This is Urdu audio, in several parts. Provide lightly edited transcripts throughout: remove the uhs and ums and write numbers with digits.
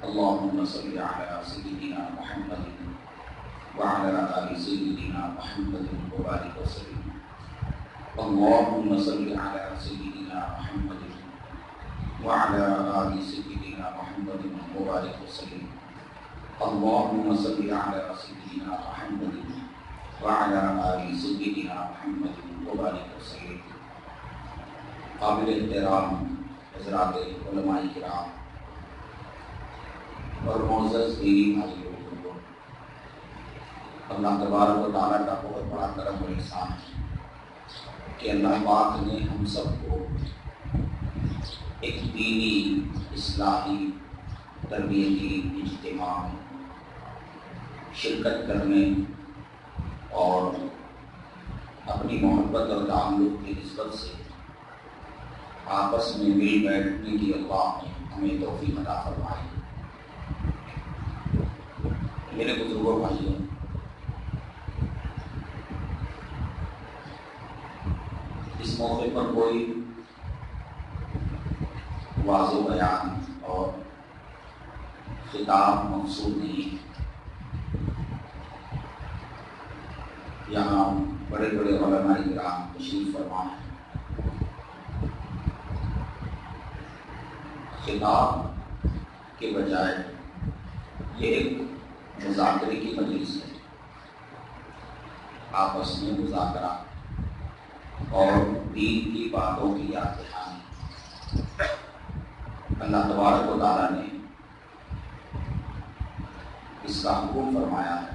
اللهم صل على سيدنا محمد وعلى آل سيدنا محمد وبارك وسلم. اللهم صل على سيدنا محمد وعلى آل سيدنا محمد وبارك وسلم. اللهم صل على سيدنا محمد وعلى آل سيدنا محمد وبارك وسلم. قابل احترام حضرات علماء کرام اور معزز دینی بھائیوں، اللہ تبارک و تعالیٰ کا بہت بڑا کرم اور احسان ہے کہ اللہ پاک نے ہم سب کو ایک دینی اصلاحی تربیتی اجتماع میں شرکت کرنے اور اپنی محبت اور تعلق کی نسبت سے آپس میں مل بیٹھنے کی اللہ نے ہمیں توفیق عطا فرمائی. میرے بزرگوں بھائیوں، اس موقع پر کوئی واضح بیان اور خطاب مقصود نہیں. یہاں بڑے بڑے علماء کرام تشریف فرما ہیں. خطاب کے بجائے یہ ایک مذاکرے کی مجلس ہے. آپس میں مذاکرہ اور دین کی باتوں کی یاد دہانی. اللہ تبارک و تعالیٰ نے اس کا حکم فرمایا ہے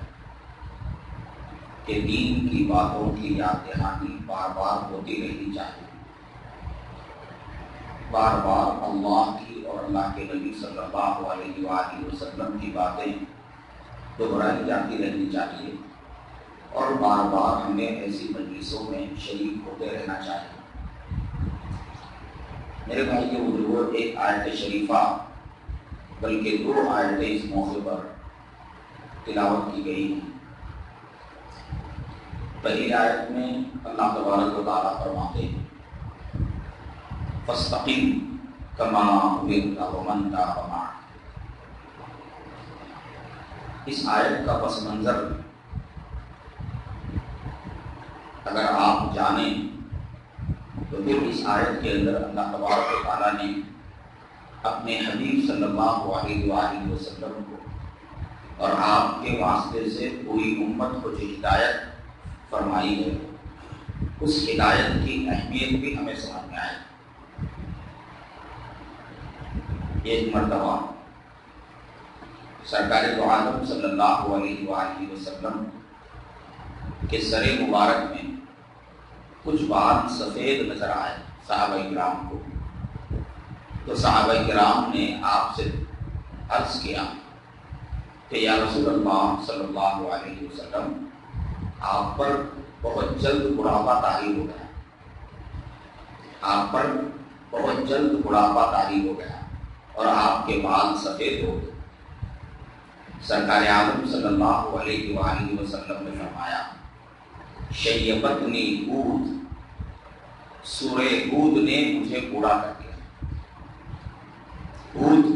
کہ دین کی باتوں کی یاد دہانی بار بار ہوتی رہنی چاہیے. بار بار اللہ کی اور اللہ کے نبی صلی اللہ علیہ وآلہ وسلم کی باتیں دہرائی جاتی رہنی چاہیے اور بار بار ہمیں ایسی مجلسوں میں شریک ہوتے رہنا چاہیے. میرے بھائی کے بزرگوں، ایک آیت شریفہ بلکہ 2 آیتیں اس موقع پر تلاوت کی گئی ہیں. پہلی آیت میں اللہ تبارک و تعالیٰ فرماتے ہیں فاستقم کما امرت ومن تاب معک. اس آیت کا پس منظر اگر آپ جانیں تو پھر اس آیت کے اندر اللہ تبارک و تعالیٰ نے اپنے حبیب صلی اللہ علیہ وآلہ وسلم کو اور آپ کے واسطے سے پوری امت کو جو ہدایت فرمائی ہے، اس ہدایت کی اہمیت بھی ہمیں سمجھ میں آئے. ایک مرتبہ سرکار دو عالم صلی اللہ علیہ وآلہ وسلم کے سر مبارک میں کچھ بال سفید نظر آئے صحابہ کرام کو. تو صحابہ کرام نے آپ سے عرض کیا کہ یا رسول اللہ صلی اللہ علیہ وسلم، آپ پر بہت جلد بڑھاپا طاری ہو گیا. آپ پر بہت جلد بڑھاپا طاری ہو گیا اور آپ کے بال سفید ہو گئے. سرکار عالم صلی اللہ علیہ وآلہ وسلم نے فرمایا شیبتنی ہود، سورہ ہود نے مجھے بوڑھا کر دیا. ہود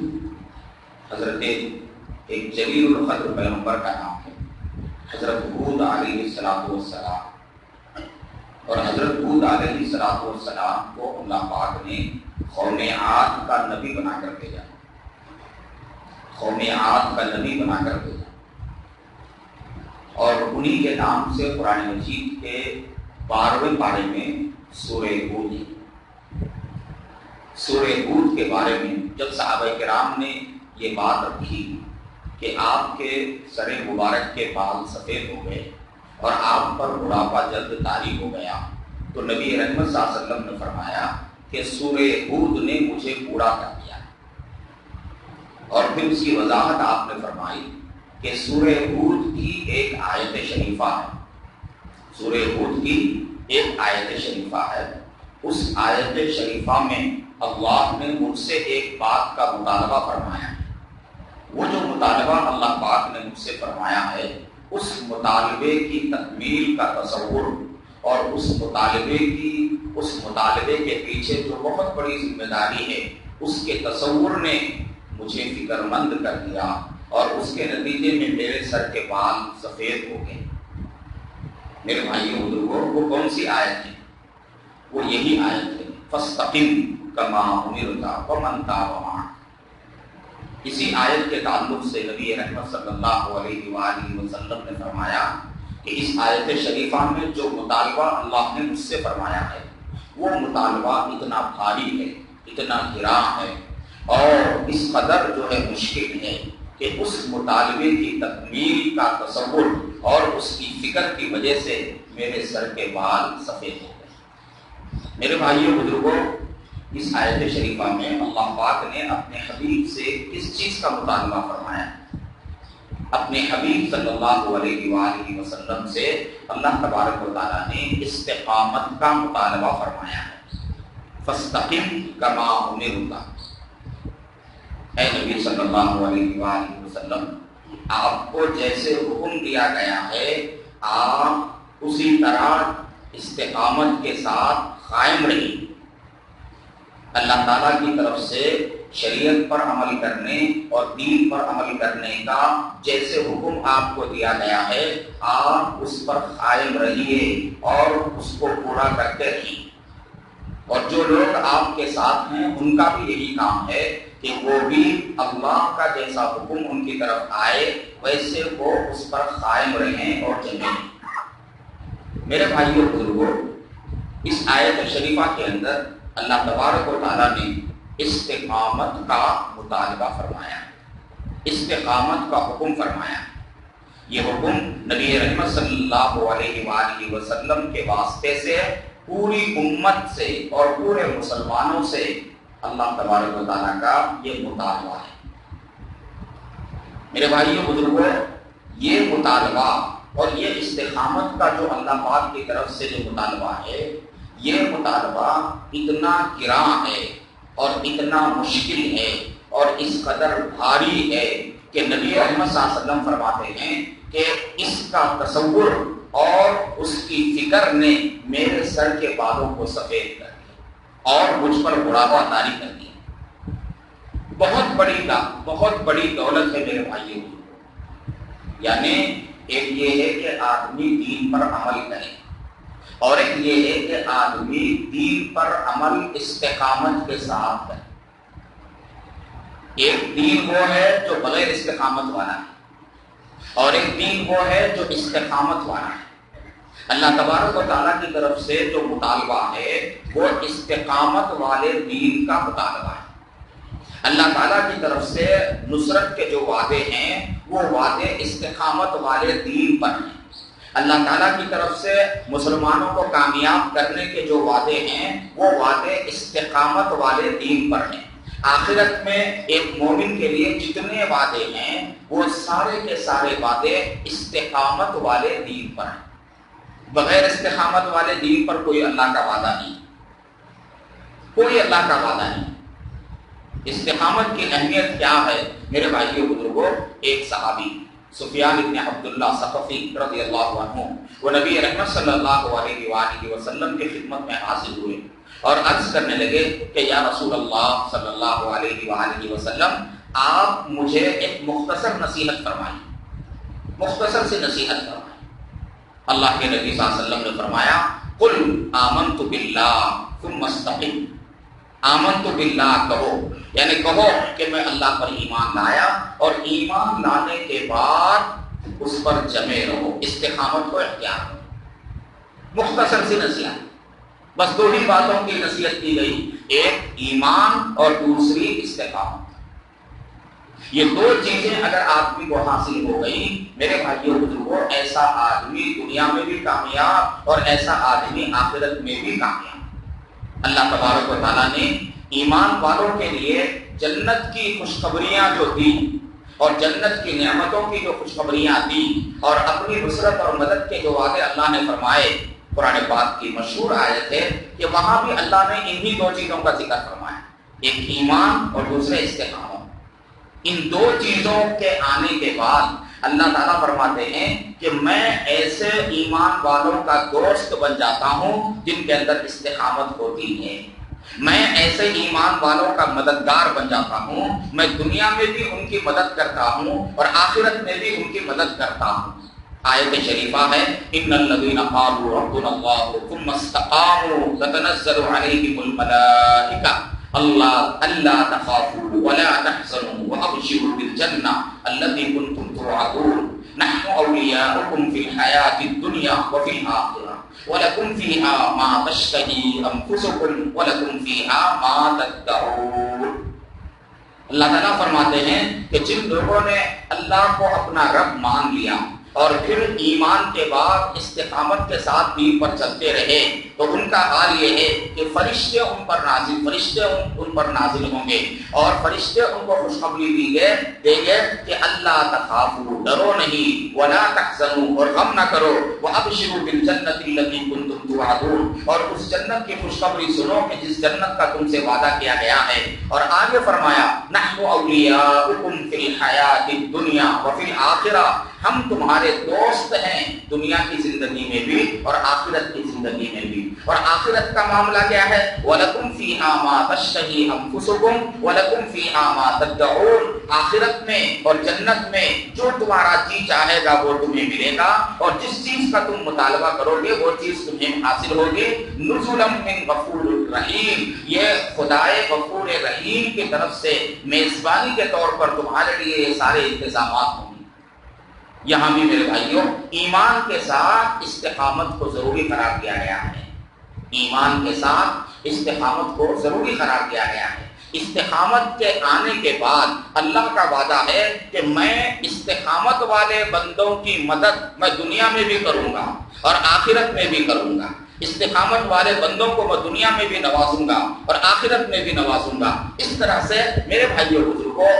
حضرت ایک جلیل القدر پیغمبر کا نام ہے. حضرت ہود علیہ السلام اور حضرت ہود علیہ السلام کو اللہ پاک نے قوم عاد کا نبی بنا کر بھیجا. قوم عاد کا نبی بنا کر بھیجا اور انہی کے نام سے قرآن مجید کے 12ویں پارے میں سورہ ہود ہے. سورہ ہود کے بارے میں جب صحابہ کرام نے یہ بات رکھی کہ آپ کے سر مبارک کے بال سفید ہو گئے اور آپ پر بڑھاپا جلد طاری ہو گیا، تو نبی رحمت صلی اللہ علیہ وسلم نے فرمایا کہ سورہ ہود نے مجھے بوڑھا کر دیا. اور پھر اس کی وضاحت آپ نے فرمائی کہ سورہ ہود کی ایک آیت شریفہ ہے. سورہ ہود کی ایک آیت شریفہ ہے. اس آیت شریفہ میں اللہ نے مجھ سے ایک بات کا مطالبہ فرمایا. وہ جو مطالبہ اللہ پاک نے مجھ سے فرمایا ہے، اس مطالبے کی تکمیل کا تصور اور اس مطالبے کے پیچھے جو بہت بڑی ذمہ داری ہے، اس کے تصور نے مجھے فکر مند کر دیا اور اس کے نتیجے میں میرے سر کے بال سفید ہو گئے۔ میرے بھائیوں بزرگوں، وہ کون سی آیت ہے؟ وہ یہی آیت ہے، فاستقم کما امرت ومن تاب معک۔ اسی آیت کے تعلق سے نبی رحمت صلی اللہ علیہ وآلہ وسلم نے فرمایا کہ اس آیت شریفہ میں جو مطالبہ اللہ نے مجھ سے فرمایا ہے وہ مطالبہ اتنا بھاری ہے، اتنا گراں ہے اور اس قدر جو ہے مشکل ہے کہ اس مطالبے کی تکمیل کا تصور اور اس کی فکر کی وجہ سے میرے سر کے بال سفید ہو گئے۔ میرے بھائیوں بزرگوں، اس آیت شریفہ میں اللہ پاک نے اپنے حبیب سے کس چیز کا مطالبہ فرمایا؟ اپنے حبیب صلی اللہ علیہ وآلہ وسلم سے اللہ تبارک و تعالیٰ نے استقامت کا مطالبہ فرمایا ہے۔ فاستقم کما امرت، اے نبی صلی اللہ علیہ وآلہ وسلم، آپ کو جیسے حکم دیا گیا ہے آپ اسی طرح استقامت کے ساتھ قائم رہیے۔ اللہ تعالیٰ کی طرف سے شریعت پر عمل کرنے اور دین پر عمل کرنے کا جیسے حکم آپ کو دیا گیا ہے آپ اس پر قائم رہیے اور اس کو پورا کرتے رہیے۔ اور جو لوگ آپ کے ساتھ ہیں ان کا بھی یہی کام ہے کہ وہ بھی اللہ کا جیسا حکم ان کی طرف آئے ویسے وہ اس پر قائم رہیں اور جمیں۔ میرے بھائیوں بزرگوں، اس آیت شریفہ کے اندر اللہ تبارک و تعالیٰ نے استقامت کا مطالبہ فرمایا، استقامت کا حکم فرمایا۔ یہ حکم نبی رحمت صلی اللہ علیہ وآلہ وسلم کے واسطے سے پوری امت سے اور پورے مسلمانوں سے اللہ تبارک و تعالیٰ کا یہ مطالبہ ہے۔ میرے بھائیوں بزرگوں، یہ مطالبہ اور یہ استقامت کا جو اللہ پاک کی طرف سے جو مطالبہ ہے یہ مطالبہ اتنا گراں ہے اور اتنا مشکل ہے اور اس قدر بھاری ہے کہ نبی رحمت صلی اللہ علیہ وسلم فرماتے ہیں کہ اس کا تصور اور اس کی فکر نے میرے سر کے بالوں کو سفید کر دیا اور مجھ پر بڑھاپا طاری کر دیا۔ بہت بڑی دولت ہے میرے بھائیوں، یعنی ایک یہ ہے کہ آدمی دین پر عمل کرے اور ایک یہ ہے کہ آدمی دین پر عمل استقامت کے ساتھ کرے۔ ایک دین وہ ہے جو بغیر استقامت والا ہے اور ایک دین وہ ہے جو استقامت والا ہے۔ اللہ تبارک و تعالیٰ کی طرف سے جو مطالبہ ہے وہ استقامت والے دین کا مطالبہ ہے۔ اللہ تعالیٰ کی طرف سے نصرت کے جو وعدے ہیں وہ وعدے استقامت والے دین پر ہیں۔ اللہ تعالیٰ کی طرف سے مسلمانوں کو کامیاب کرنے کے جو وعدے ہیں وہ وعدے استقامت والے دین پر ہیں۔ آخرت میں ایک مومن کے لیے جتنے وعدے ہیں وہ سارے کے سارے وعدے استقامت والے دین پر ہیں۔ بغیر استقامت والے دین پر کوئی اللہ کا وعدہ نہیں، کوئی اللہ کا وعدہ نہیں۔ استقامت کی اہمیت کیا ہے میرے بھائیوں بزرگوں؟ ایک صحابی سفیان ابن عبداللہ ثقفی رضی اللہ عنہ وہ نبی رحمت صلی اللہ علیہ وآلہ وسلم کی خدمت میں حاضر ہوئے اور عرض کرنے لگے کہ یا رسول اللہ صلی اللہ علیہ وآلہ وسلم، آپ مجھے ایک مختصر نصیحت فرمائیں، مختصر سی نصیحت فرمائیں۔ اللہ کے نبی صلی اللہ علیہ وسلم نے فرمایا قل آمنت باللہ ثم استقم، آمنت باللہ کہو، یعنی کہو کہ میں اللہ پر ایمان لایا اور ایمان لانے کے بعد اس پر جمے رہو، استقامت کو اختیار کرو۔ مختصر سی نصیحت، بس دو ہی باتوں کی نصیحت کی گئی، ایک ایمان اور دوسری استقامت۔ یہ دو چیزیں اگر آدمی کو حاصل ہو گئی میرے بھائیوں بزرگوں، ایسا آدمی دنیا میں بھی کامیاب اور ایسا آدمی آخرت میں بھی کامیاب۔ اللہ تبارک و تعالیٰ نے ایمان والوں کے لیے جنت کی خوشخبریاں جو دی اور جنت کی نعمتوں کی جو خوشخبریاں دی اور اپنی نصرت اور مدد کے جو وعدے اللہ نے فرمائے، قرآن پاک کی مشہور آیت ہے کہ وہاں بھی اللہ نے انہی دو چیزوں کا ذکر فرمایا، ایک ایمان اور دوسرے استقامت۔ ان دو چیزوں کے آنے کے بعد اللہ تعالیٰ فرماتے ہیں کہ میں ایسے ایمان والوں کا دوست بن جاتا ہوں جن کے اندر استقامت ہوتی ہے، میں ایسے ایمان والوں کا مددگار بن جاتا ہوں، میں دنیا میں بھی ان کی مدد کرتا ہوں اور آخرت میں بھی ان کی مدد کرتا ہوں۔ آیت شریفہ ہے ان الذین قالوا ربنا اللہ ثم استقاموا تتنزل علیہم الملائکہ الا تخافوا ولا تحزنوا وابشروا بالجنہ التي كنتم توعدون نحن اولیاؤکم فی الحیاۃ الدنیا وفی الآخرہ وَلَكُمْ فِيهَا مَا تَشْتَهِي أَنفُسُكُمْ وَلَكُمْ فِيهَا مَا تَدَّعُونَ۔ اللہ تعالیٰ فرماتے ہیں کہ جن لوگوں نے اللہ کو اپنا رب مان لیا اور پھر ایمان کے بعد استقامت کے ساتھ دین پر چلتے رہے تو ان کا حال یہ ہے کہ فرشتے ان پر نازل ہوں گے اور فرشتے ان کو خوشخبری دیں گے کہ اللہ تخافوا، ڈرو نہیں، ولا تحزنوا، اور غم نہ کرو، وابشروا بالجنۃ التي كنتم توعدون، اور اس جنت کی خوشخبری سنو کہ جس جنت کا تم سے وعدہ کیا گیا ہے۔ اور آگے فرمایا نحن اولیاؤکم فی الحیاۃ الدنیا وفی الآخرہ، ہم تمہارے دوست ہیں دنیا کی زندگی میں بھی اور آخرت کی زندگی میں بھی۔ اور آخرت کا معاملہ کیا ہے؟ وَلَكُمْ فِيهَا مَا تَشْتَهِي أَنفُسُكُمْ وَلَكُمْ فِيهَا مَا تَدَّعُونَ، آخرت میں اور جنت میں جو تمہارا جی چاہے گا وہ تمہیں ملے گا اور جس چیز کا تم مطالبہ کرو گے وہ چیز تمہیں حاصل ہوگی۔ نُزُلًا مِّن غَفُورٍ رَحِيمٍ، یہ خدائے غفور رحیم کی طرف سے میزبانی کے طور پر تمہارے لیے یہ سارے انتظامات ہوں۔ یہاں بھی میرے بھائیوں ایمان کے ساتھ استقامت کو ضروری قرار دیا گیا ہے، ایمان کے ساتھ استقامت کو ضروری قرار دیا گیا ہے۔ استقامت کے آنے کے بعد اللہ کا وعدہ ہے کہ میں استقامت والے بندوں کی مدد میں دنیا میں بھی کروں گا اور آخرت میں بھی کروں گا۔ استقامت والے بندوں کو میں دنیا میں بھی نوازوں گا اور آخرت میں بھی نوازوں گا۔ اس طرح سے میرے بھائیوں بزرگوں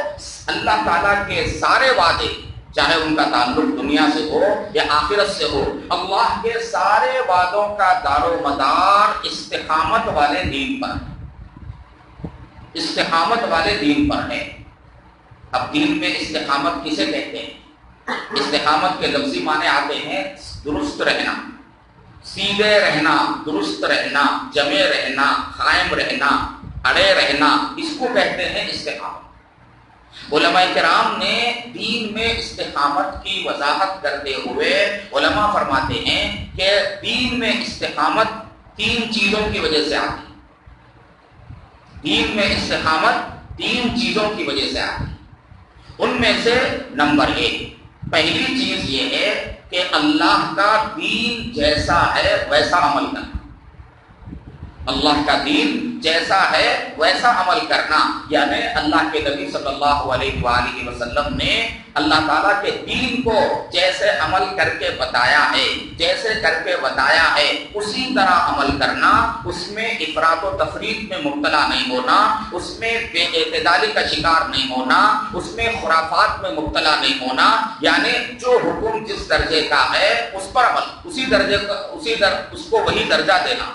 اللہ تعالیٰ کے سارے وعدے، چاہے ان کا تعلق دنیا سے ہو یا آخرت سے ہو، اللہ کے سارے وعدوں کا دار و مدار استقامت والے دین پر، استقامت والے دین پر ہے۔ اب دین میں استقامت کسے کہتے ہیں؟ استقامت کے لفظی معنی آتے ہیں درست رہنا، سیدھے رہنا، درست رہنا، جمے رہنا، قائم رہنا، اڑے رہنا، اس کو کہتے ہیں استقامت۔ علماء کرام نے دین میں استقامت کی وضاحت کرتے ہوئے علماء فرماتے ہیں کہ دین میں استقامت تین چیزوں کی وجہ سے آتی ہے۔ دین میں استقامت تین چیزوں کی وجہ سے آتی ہے۔ ان میں سے نمبر ایک، پہلی چیز یہ ہے کہ اللہ کا دین جیسا ہے ویسا عمل کرنا، اللہ کا دین جیسا ہے ویسا عمل کرنا، یعنی اللہ کے نبی صلی اللہ علیہ وآلہ وسلم نے اللہ تعالیٰ کے دین کو جیسے عمل کر کے بتایا ہے، جیسے کر کے بتایا ہے اسی طرح عمل کرنا، اس میں افراط و تفریط میں مبتلا نہیں ہونا، اس میں بے اعتدالی کا شکار نہیں ہونا، اس میں خرافات میں مبتلا نہیں ہونا، یعنی جو حکم جس درجے کا ہے اس پر عمل، اسی درجے کا اس کو وہی درجہ دینا۔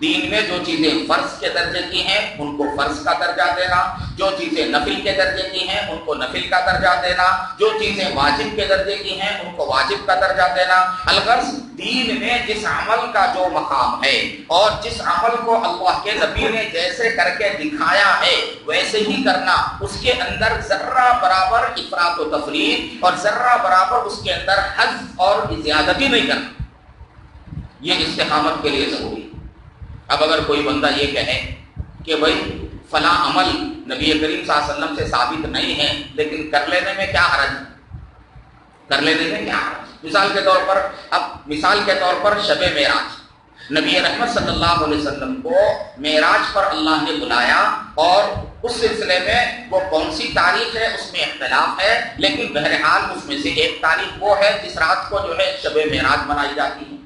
دین میں جو چیزیں فرض کے درجے کی ہیں ان کو فرض کا درجہ دینا، جو چیزیں نفل کے درجے کی ہیں ان کو نفل کا درجہ دینا، جو چیزیں واجب کے درجے کی ہیں ان کو واجب کا درجہ دینا۔ الغرض دین میں جس عمل کا جو مقام ہے اور جس عمل کو اللہ کے نبی نے جیسے کر کے دکھایا ہے ویسے ہی کرنا، اس کے اندر ذرہ برابر افراط و تفریط اور ذرہ برابر اس کے اندر حذف اور زیادتی نہیں کرنا، یہ استقامت کے لیے ضروری ہے۔ اب اگر کوئی بندہ یہ کہے کہ بھائی فلاں عمل نبی کریم صلی اللہ علیہ وسلم سے ثابت نہیں ہے لیکن کر لینے میں کیا حرج، کر لینے میں کیا حرج؟ مثال کے طور پر شب معراج، نبی رحمت صلی اللہ علیہ وسلم کو معراج پر اللہ نے بلایا اور اس سلسلے میں وہ کون سی تاریخ ہے اس میں اختلاف ہے، لیکن بہرحال اس میں سے ایک تاریخ وہ ہے جس رات کو جو ہے شب معراج منائی جاتی ہے۔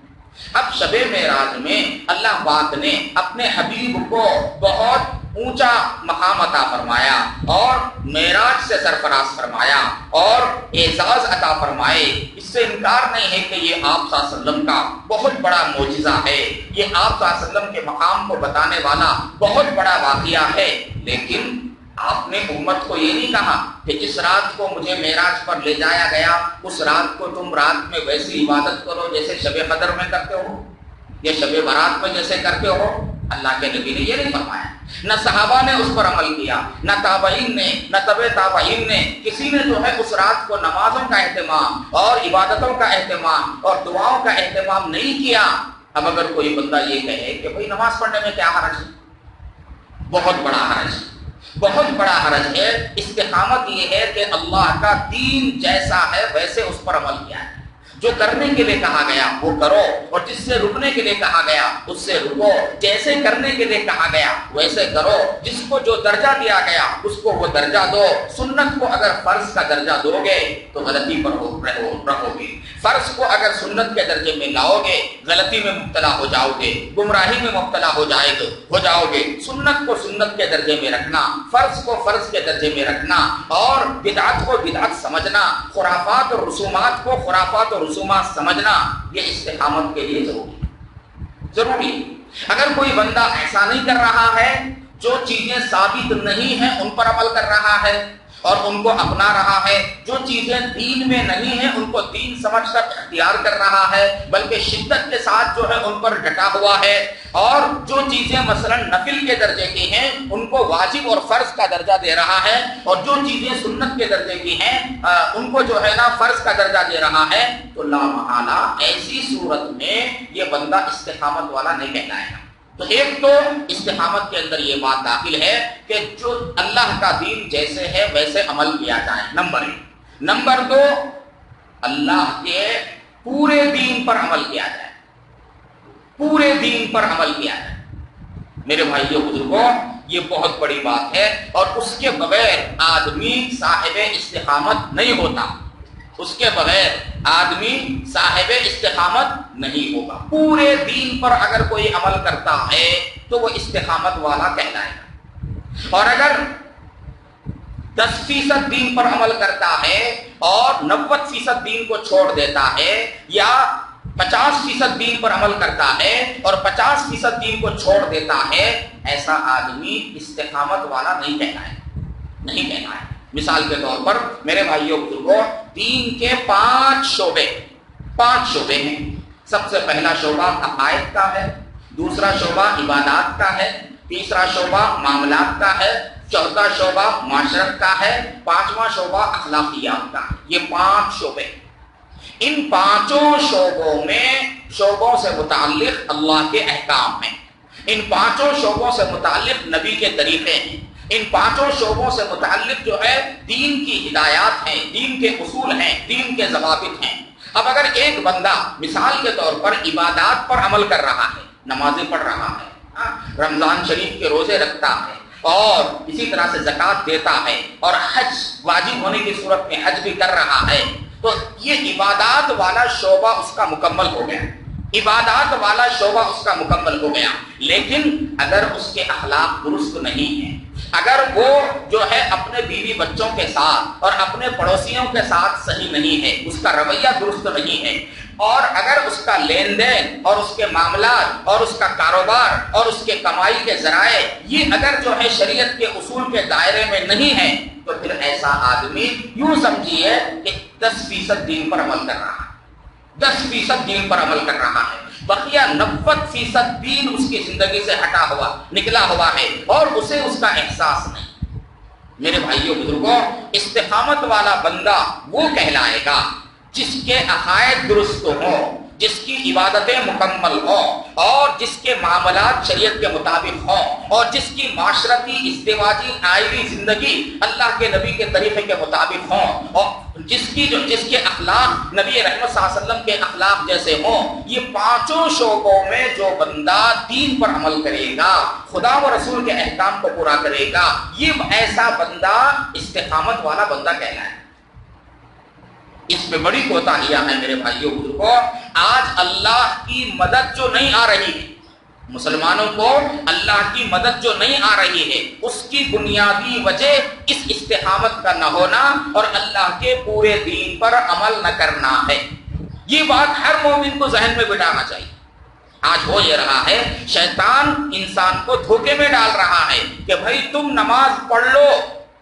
اب شب معراج میں اللہ پاک نے اپنے حبیب کو بہت اونچا مقام عطا فرمایا اور معراج سے سرفراز فرمایا اور اعزاز عطا فرمائے۔ اس سے انکار نہیں ہے کہ یہ آپ صلی اللہ علیہ وسلم کا بہت بڑا معجزہ ہے، یہ آپ صلی اللہ علیہ وسلم کے مقام کو بتانے والا بہت بڑا واقعہ ہے، لیکن آپ نے امت کو یہ نہیں کہا کہ جس رات کو مجھے معراج پر لے جایا گیا اس رات کو تم رات میں ویسی عبادت کرو جیسے شب قدر میں کرتے ہو یا شب برات میں جیسے کرتے ہو، اللہ کے نبی نے یہ نہیں فرمایا، نہ صحابہ نے اس پر عمل کیا، نہ تابعین نے، نہ تبع تابعین نے، کسی نے جو ہے اس رات کو نمازوں کا اہتمام اور عبادتوں کا اہتمام اور دعاؤں کا اہتمام نہیں کیا۔ اب اگر کوئی بندہ یہ کہے کہ بھئی نماز پڑھنے میں کیا حرج ہے، بہت بڑا حرج، بہت بڑا حرج ہے۔ استقامت یہ ہے کہ اللہ کا دین جیسا ہے ویسے اس پر عمل کیا ہے، جو کرنے کے لیے کہا گیا وہ کرو، اور جس سے رکنے کے لیے کہا گیا اس سے رکو، جیسے کرنے کے لیے کہا گیا ویسے کرو، جس کو جو درجہ دیا گیا اس کو وہ درجہ دو۔ سنت کو اگر فرض کا درجہ دو گے تو غلطی پر رہو گے، فرض کو اگر سنت کے درجے میں لاؤ گے غلطی میں مبتلا ہو جاؤ گے، گمراہی میں مبتلا ہو جاؤ گے۔ سنت کو سنت کے درجے میں رکھنا، فرض کو فرض کے درجے میں رکھنا، اور بدعت کو بدعت سمجھنا، خرافات اور رسومات کو خرافات اور رسومات سمجھنا، یہ استقامت کے لیے ضروری ہے۔ اگر کوئی بندہ ایسا نہیں کر رہا ہے، جو چیزیں ثابت نہیں ہیں ان پر عمل کر رہا ہے اور ان کو اپنا رہا ہے، جو چیزیں دین میں نہیں ہیں ان کو دین سمجھ کر اختیار کر رہا ہے، بلکہ شدت کے ساتھ جو ہے ان پر ڈٹا ہوا ہے، اور جو چیزیں مثلا نفل کے درجے کی ہیں ان کو واجب اور فرض کا درجہ دے رہا ہے، اور جو چیزیں سنت کے درجے کی ہیں ان کو جو ہے نا فرض کا درجہ دے رہا ہے، تو لا محالہ ایسی صورت میں یہ بندہ استقامت والا نہیں کہلائے گا۔ تو ایک تو استقامت کے اندر یہ بات داخل ہے کہ جو اللہ کا دین جیسے ہے ویسے عمل کیا جائے، نمبر 1۔ نمبر 2، اللہ کے پورے دین پر عمل کیا جائے، پورے دین پر عمل کیا جائے۔ میرے بھائیو بزرگوں، یہ بہت بڑی بات ہے، اور اس کے بغیر آدمی صاحب استقامت نہیں ہوتا، اس کے بغیر آدمی صاحب استقامت نہیں ہوگا۔ پورے دین پر اگر کوئی عمل کرتا ہے تو وہ استقامت والا کہلائے گا، اور اگر 10% دین پر عمل کرتا ہے اور 90% دین کو چھوڑ دیتا ہے، یا 50% دین پر عمل کرتا ہے اور 50% دین کو چھوڑ دیتا ہے، ایسا آدمی استقامت والا نہیں کہلائے۔ مثال کے طور پر میرے بھائیوں بزرگوں، دین کے 5 شعبے ہیں۔ سب سے پہلا شعبہ عقائد کا ہے، دوسرا شعبہ عبادات کا ہے، تیسرا شعبہ معاملات کا ہے، چوتھا شعبہ معاشرت کا ہے، 5واں شعبہ اخلاقیات کا ہے۔ یہ 5 شعبے، ان 5 شعبوں سے متعلق اللہ کے احکام ہیں، ان 5 شعبوں سے متعلق نبی کے طریقے ہیں، ان 5 شعبوں سے متعلق جو ہے دین کی ہدایات ہیں، دین کے اصول ہیں، دین کے ضوابط ہیں۔ اب اگر ایک بندہ مثال کے طور پر عبادات پر عمل کر رہا ہے، نمازیں پڑھ رہا ہے، رمضان شریف کے روزے رکھتا ہے، اور اسی طرح سے زکوٰۃ دیتا ہے، اور حج واجب ہونے کی صورت میں حج بھی کر رہا ہے، تو یہ عبادات والا شعبہ اس کا مکمل ہو گیا، عبادات والا شعبہ اس کا مکمل ہو گیا۔ لیکن اگر اس کے اخلاق درست نہیں ہیں، اگر وہ جو ہے اپنے بیوی بچوں کے ساتھ اور اپنے پڑوسیوں کے ساتھ صحیح نہیں ہے، اس کا رویہ درست نہیں ہے، اور اگر اس کا لین دین اور اس کے معاملات اور اس کا کاروبار اور اس کے کمائی کے ذرائع یہ اگر جو ہے شریعت کے اصول کے دائرے میں نہیں ہے، تو پھر ایسا آدمی یوں سمجھیے کہ 10% دین پر عمل کر رہا ہے، 10% دین پر عمل کر رہا ہے، بقیہ 90% دین اس کی زندگی سے نکلا ہوا ہے، اور اسے اس کا احساس نہیں۔ میرے بھائیوں بزرگوں، استقامت والا بندہ وہ کہلائے گا جس کے عقائد درست ہوں، جس کی عبادتیں مکمل ہوں، اور جس کے معاملات شریعت کے مطابق ہوں، اور جس کی معاشرتی ازدواجی آئلی زندگی اللہ کے نبی کے طریقے کے مطابق ہوں، اور جس کے اخلاق نبی رحمت صلی اللہ علیہ وسلم کے اخلاق جیسے ہوں۔ یہ 5 شعبوں میں جو بندہ دین پر عمل کرے گا، خدا و رسول کے احکام کو پورا کرے گا، یہ ایسا بندہ استقامت والا بندہ کہلائے۔ اس میں بڑی کوتاہیاں ہیں میرے بھائیوں بزرگوں۔ آج اللہ کی مدد جو نہیں آ رہی ہے، مسلمانوں کو اللہ کی مدد جو نہیں آ رہی ہے، اس کی بنیادی وجہ اس استقامت کا نہ ہونا اور اللہ کے پورے دین پر عمل نہ کرنا ہے۔ یہ بات ہر مومن کو ذہن میں بٹھانا چاہیے۔ آج ہو یہ رہا ہے، شیطان انسان کو دھوکے میں ڈال رہا ہے کہ بھائی تم نماز پڑھ لو،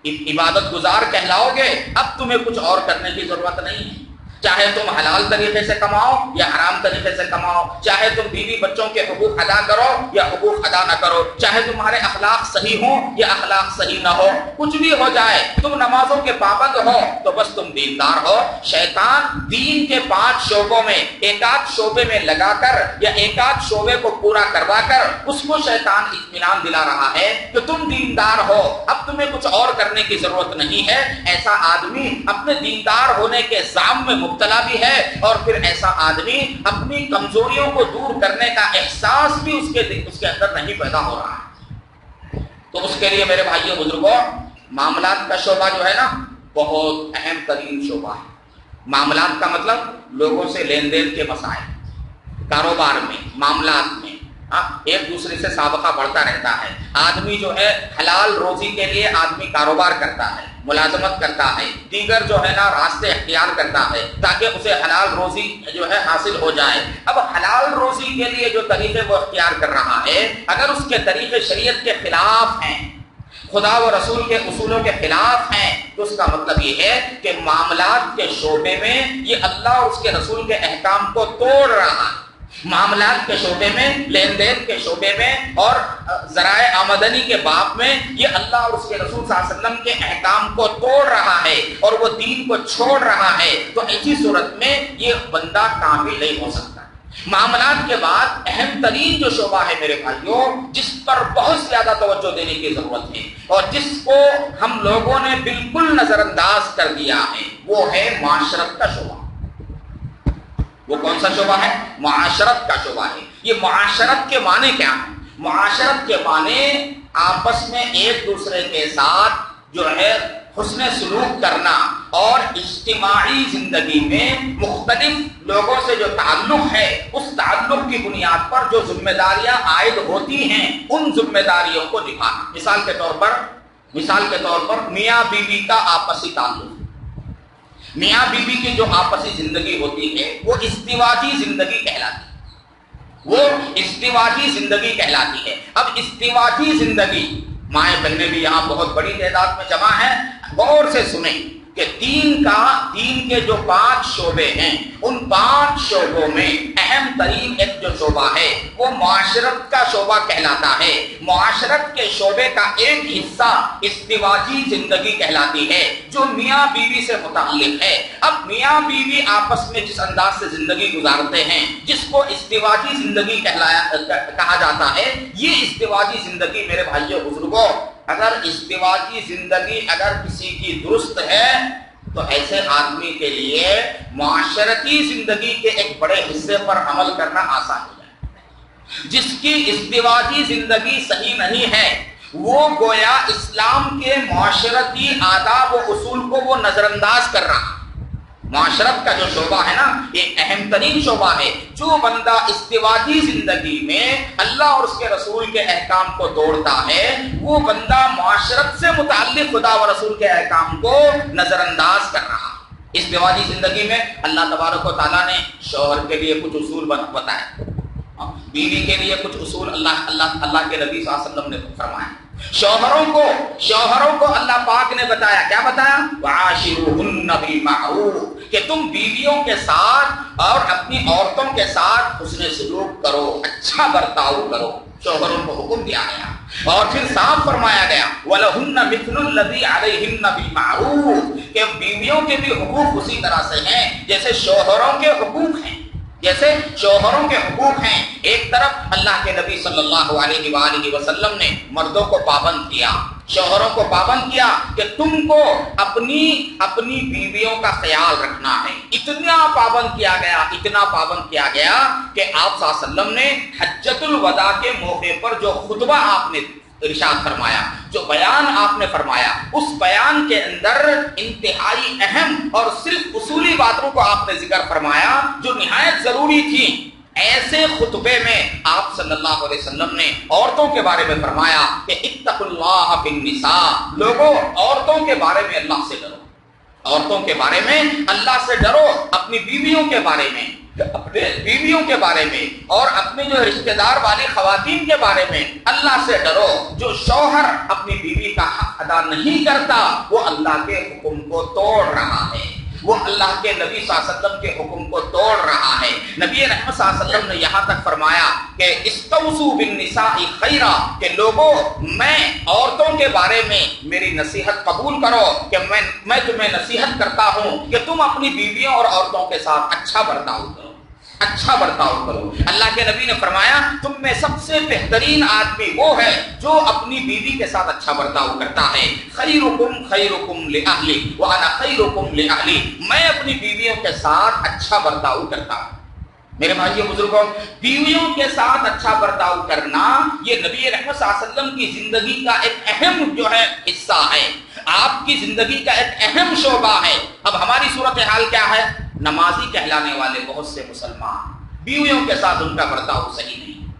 عبادت گزار کہلاؤ گے، اب تمہیں کچھ اور کرنے کی ضرورت نہیں ہے۔ چاہے تم حلال طریقے سے کماؤ یا حرام طریقے سے کماؤ، چاہے تم بیوی بچوں کے حقوق ادا کرو یا حقوق ادا نہ کرو، چاہے تمہارے اخلاق صحیح ہوں یا اخلاق صحیح نہ ہو، کچھ بھی ہو جائے، تم نمازوں کے پابند ہو تو بس تم دیندار ہو۔ شیطان دین کے 5 شعبوں میں ایک آدھ شعبے میں لگا کر یا ایک آدھ شعبے کو پورا کروا کر اس کو شیطان اطمینان دلا رہا ہے کہ تم دیندار ہو، اب تمہیں کچھ اور کرنے کی ضرورت نہیں ہے۔ ایسا آدمی اپنے دیندار ہونے کے زعم میں مبتلا بھی ہے، اور پھر ایسا آدمی اپنی کمزوریوں کو دور کرنے کا احساس بھی اس کے اندر نہیں پیدا ہو رہا ہے۔ تو اس کے لیے میرے بھائیوں بزرگوں، معاملات کا شعبہ جو ہے نا بہت اہم ترین شعبہ ہے۔ معاملات کا مطلب لوگوں سے لین دین کے مسائل، کاروبار میں، معاملات میں ایک دوسرے سے سابقہ بڑھتا رہتا ہے۔ آدمی جو ہے حلال روزی کے لیے آدمی کاروبار کرتا ہے، ملازمت کرتا ہے، دیگر جو ہے نا راستے اختیار کرتا ہے تاکہ اسے حلال روزی جو ہے حاصل ہو جائے۔ اب حلال روزی کے لیے جو طریقے وہ اختیار کر رہا ہے، اگر اس کے طریقے شریعت کے خلاف ہیں، خدا و رسول کے اصولوں کے خلاف ہیں، تو اس کا مطلب یہ ہے کہ معاملات کے شعبے میں یہ اللہ اور اس کے رسول کے احکام کو توڑ رہا ہے۔ معاملات کے شعبے میں، لین دین کے شعبے میں اور ذرائع آمدنی کے باب میں یہ اللہ اور اس کے رسول صلی اللہ علیہ وسلم کے احکام کو توڑ رہا ہے اور وہ دین کو چھوڑ رہا ہے، تو ایسی صورت میں یہ بندہ کامل نہیں ہو سکتا۔ معاملات کے بعد اہم ترین جو شعبہ ہے میرے بھائیوں، جس پر بہت زیادہ توجہ دینے کی ضرورت ہے اور جس کو ہم لوگوں نے بالکل نظر انداز کر دیا ہے، وہ ہے معاشرت کا شعبہ۔ وہ کون سا شعبہ ہے؟ معاشرت کا شعبہ ہے۔ یہ معاشرت کے معنی کیا ہیں؟ معاشرت کے معنی آپس میں ایک دوسرے کے ساتھ جو ہے حسن سلوک کرنا اور اجتماعی زندگی میں مختلف لوگوں سے جو تعلق ہے، اس تعلق کی بنیاد پر جو ذمہ داریاں عائد ہوتی ہیں ان ذمہ داریوں کو نبھانا۔ مثال کے طور پر میاں بیوی کا آپسی تعلق، میاں بیوی کی جو آپسی زندگی ہوتی ہے وہ ازدواجی زندگی کہلاتی ہے، وہ ازدواجی زندگی کہلاتی ہے۔ اب ازدواجی زندگی، مائیں بہنیں بھی یہاں بہت بڑی تعداد میں جمع ہیں، غور سے سنیں کہ دین کے جو 5 شعبے ہیں، ان 5 شعبوں میں اہم ترین ایک جو شعبہ ہے وہ معاشرت کا شعبہ کہلاتا ہے۔ معاشرت کے شعبے کا ایک حصہ ازدواجی زندگی کہلاتی ہے جو میاں بیوی سے متعلق ہے۔ اب میاں بیوی آپس میں جس انداز سے زندگی گزارتے ہیں، جس کو ازدواجی زندگی کہا جاتا ہے، یہ ازدواجی زندگی میرے بھائیوں بزرگوں، اگر ازدواجی زندگی اگر کسی کی درست ہے تو ایسے آدمی کے لیے معاشرتی زندگی کے ایک بڑے حصے پر عمل کرنا آسان ہو جائے۔ جس کی ازدواجی زندگی صحیح نہیں ہے، وہ گویا اسلام کے معاشرتی آداب و اصول کو وہ نظر انداز کر رہا ہے۔ معاشرت کا جو شعبہ ہے نا، ایک اہم ترین شعبہ ہے۔ جو بندہ ازدواجی زندگی میں اللہ اور اس کے رسول کے احکام کو توڑتا ہے، وہ بندہ معاشرت سے متعلق خدا و رسول کے احکام کو نظر انداز کر رہا ہے۔ ازدواجی زندگی میں اللہ تبارک و تعالیٰ نے شوہر کے لیے کچھ اصول بتائے، بیوی کے لیے کچھ اصول اللہ کے نبی صلی اللہ علیہ وسلم نے فرمائے۔ شوہروں کو اللہ پاک نے بتایا، کیا بتایا؟ وعاشروہن بالمعروف، کہ تم بیویوں کے ساتھ اور اپنی عورتوں کے ساتھ حسن سلوک کرو، اچھا برتاؤ کرو۔ شوہروں کو حکم دیا گیا اور پھر صاف فرمایا گیا وَلَهُنَّ مِثْلُ الَّذِي عَلَيْهِنَّ بِالْمَعْرُوفِ، کہ بیویوں کے بھی حقوق اسی طرح سے ہیں جیسے شوہروں کے حقوق ہیں، جیسے شوہروں کے حقوق ہیں۔ ایک طرف اللہ کے نبی صلی اللہ علیہ وآلہ وسلم نے مردوں کو پابند کیا، شوہروں کو پابند کیا کہ تم کو اپنی بیویوں کا خیال رکھنا ہے۔ اتنا پابند کیا گیا کہ آپ صلی اللہ علیہ وسلم نے حجۃ الوداع کے موقع پر جو خطبہ آپ نے ارشاد فرمایا، جو بیان آپ نے فرمایا، اس بیان کے اندر انتہائی اہم اور صرف اصولی باتوں کو آپ نے ذکر فرمایا جو نہایت ضروری تھی۔ ایسے خطبے میں آپ صلی اللہ علیہ وسلم نے عورتوں کے بارے میں فرمایا کہ اتقوا اللہ فی النساء، لوگوں عورتوں کے بارے میں اللہ سے ڈرو، عورتوں کے بارے میں اللہ سے ڈرو، اپنی بیویوں کے بارے میں، اپنے بیویوں کے بارے میں اور اپنے جو رشتہ دار والی خواتین کے بارے میں اللہ سے ڈرو۔ جو شوہر اپنی بیوی کا حق ادا نہیں کرتا وہ اللہ کے حکم کو توڑ رہا ہے۔ وہ اللہ کے نبی صلی اللہ علیہ وسلم کے حکم کو توڑ رہا ہے۔ نبی رحمت صلی اللہ علیہ وسلم نے یہاں تک فرمایا کہ استوصوا بالنساء خیرا، کہ لوگوں میں عورتوں کے بارے میں میری نصیحت قبول کرو، کہ میں تمہیں نصیحت کرتا ہوں کہ تم اپنی بیویوں اور عورتوں کے ساتھ اچھا برتاؤ کرو، اچھا برتاؤ کرو۔ اللہ کے نبی نے فرمایا تم میں سب سے بہترین آدمی وہ ہے جو اپنی بیوی کے ساتھ اچھا برتاؤ کرتا ہے۔ خیرکم خیرکم لأہلی وانا خیرکم لأہلی، میں اپنی بیویوں کے ساتھ اچھا برتاؤ کرتا ہوں۔ میرے بھائیو بزرگوں، بیویوں کے ساتھ اچھا برتاؤ کرنا یہ نبی رحمت صلی اللہ علیہ وسلم کی زندگی کا ایک اہم حصہ ہے، آپ کی زندگی کا ایک اہم شعبہ ہے۔ اب ہماری صورتحال کیا ہے؟ نمازی کہلانے والے بہت سے مسلمان بیویوں کے ساتھ ان کا برتاؤ صحیح نہیں۔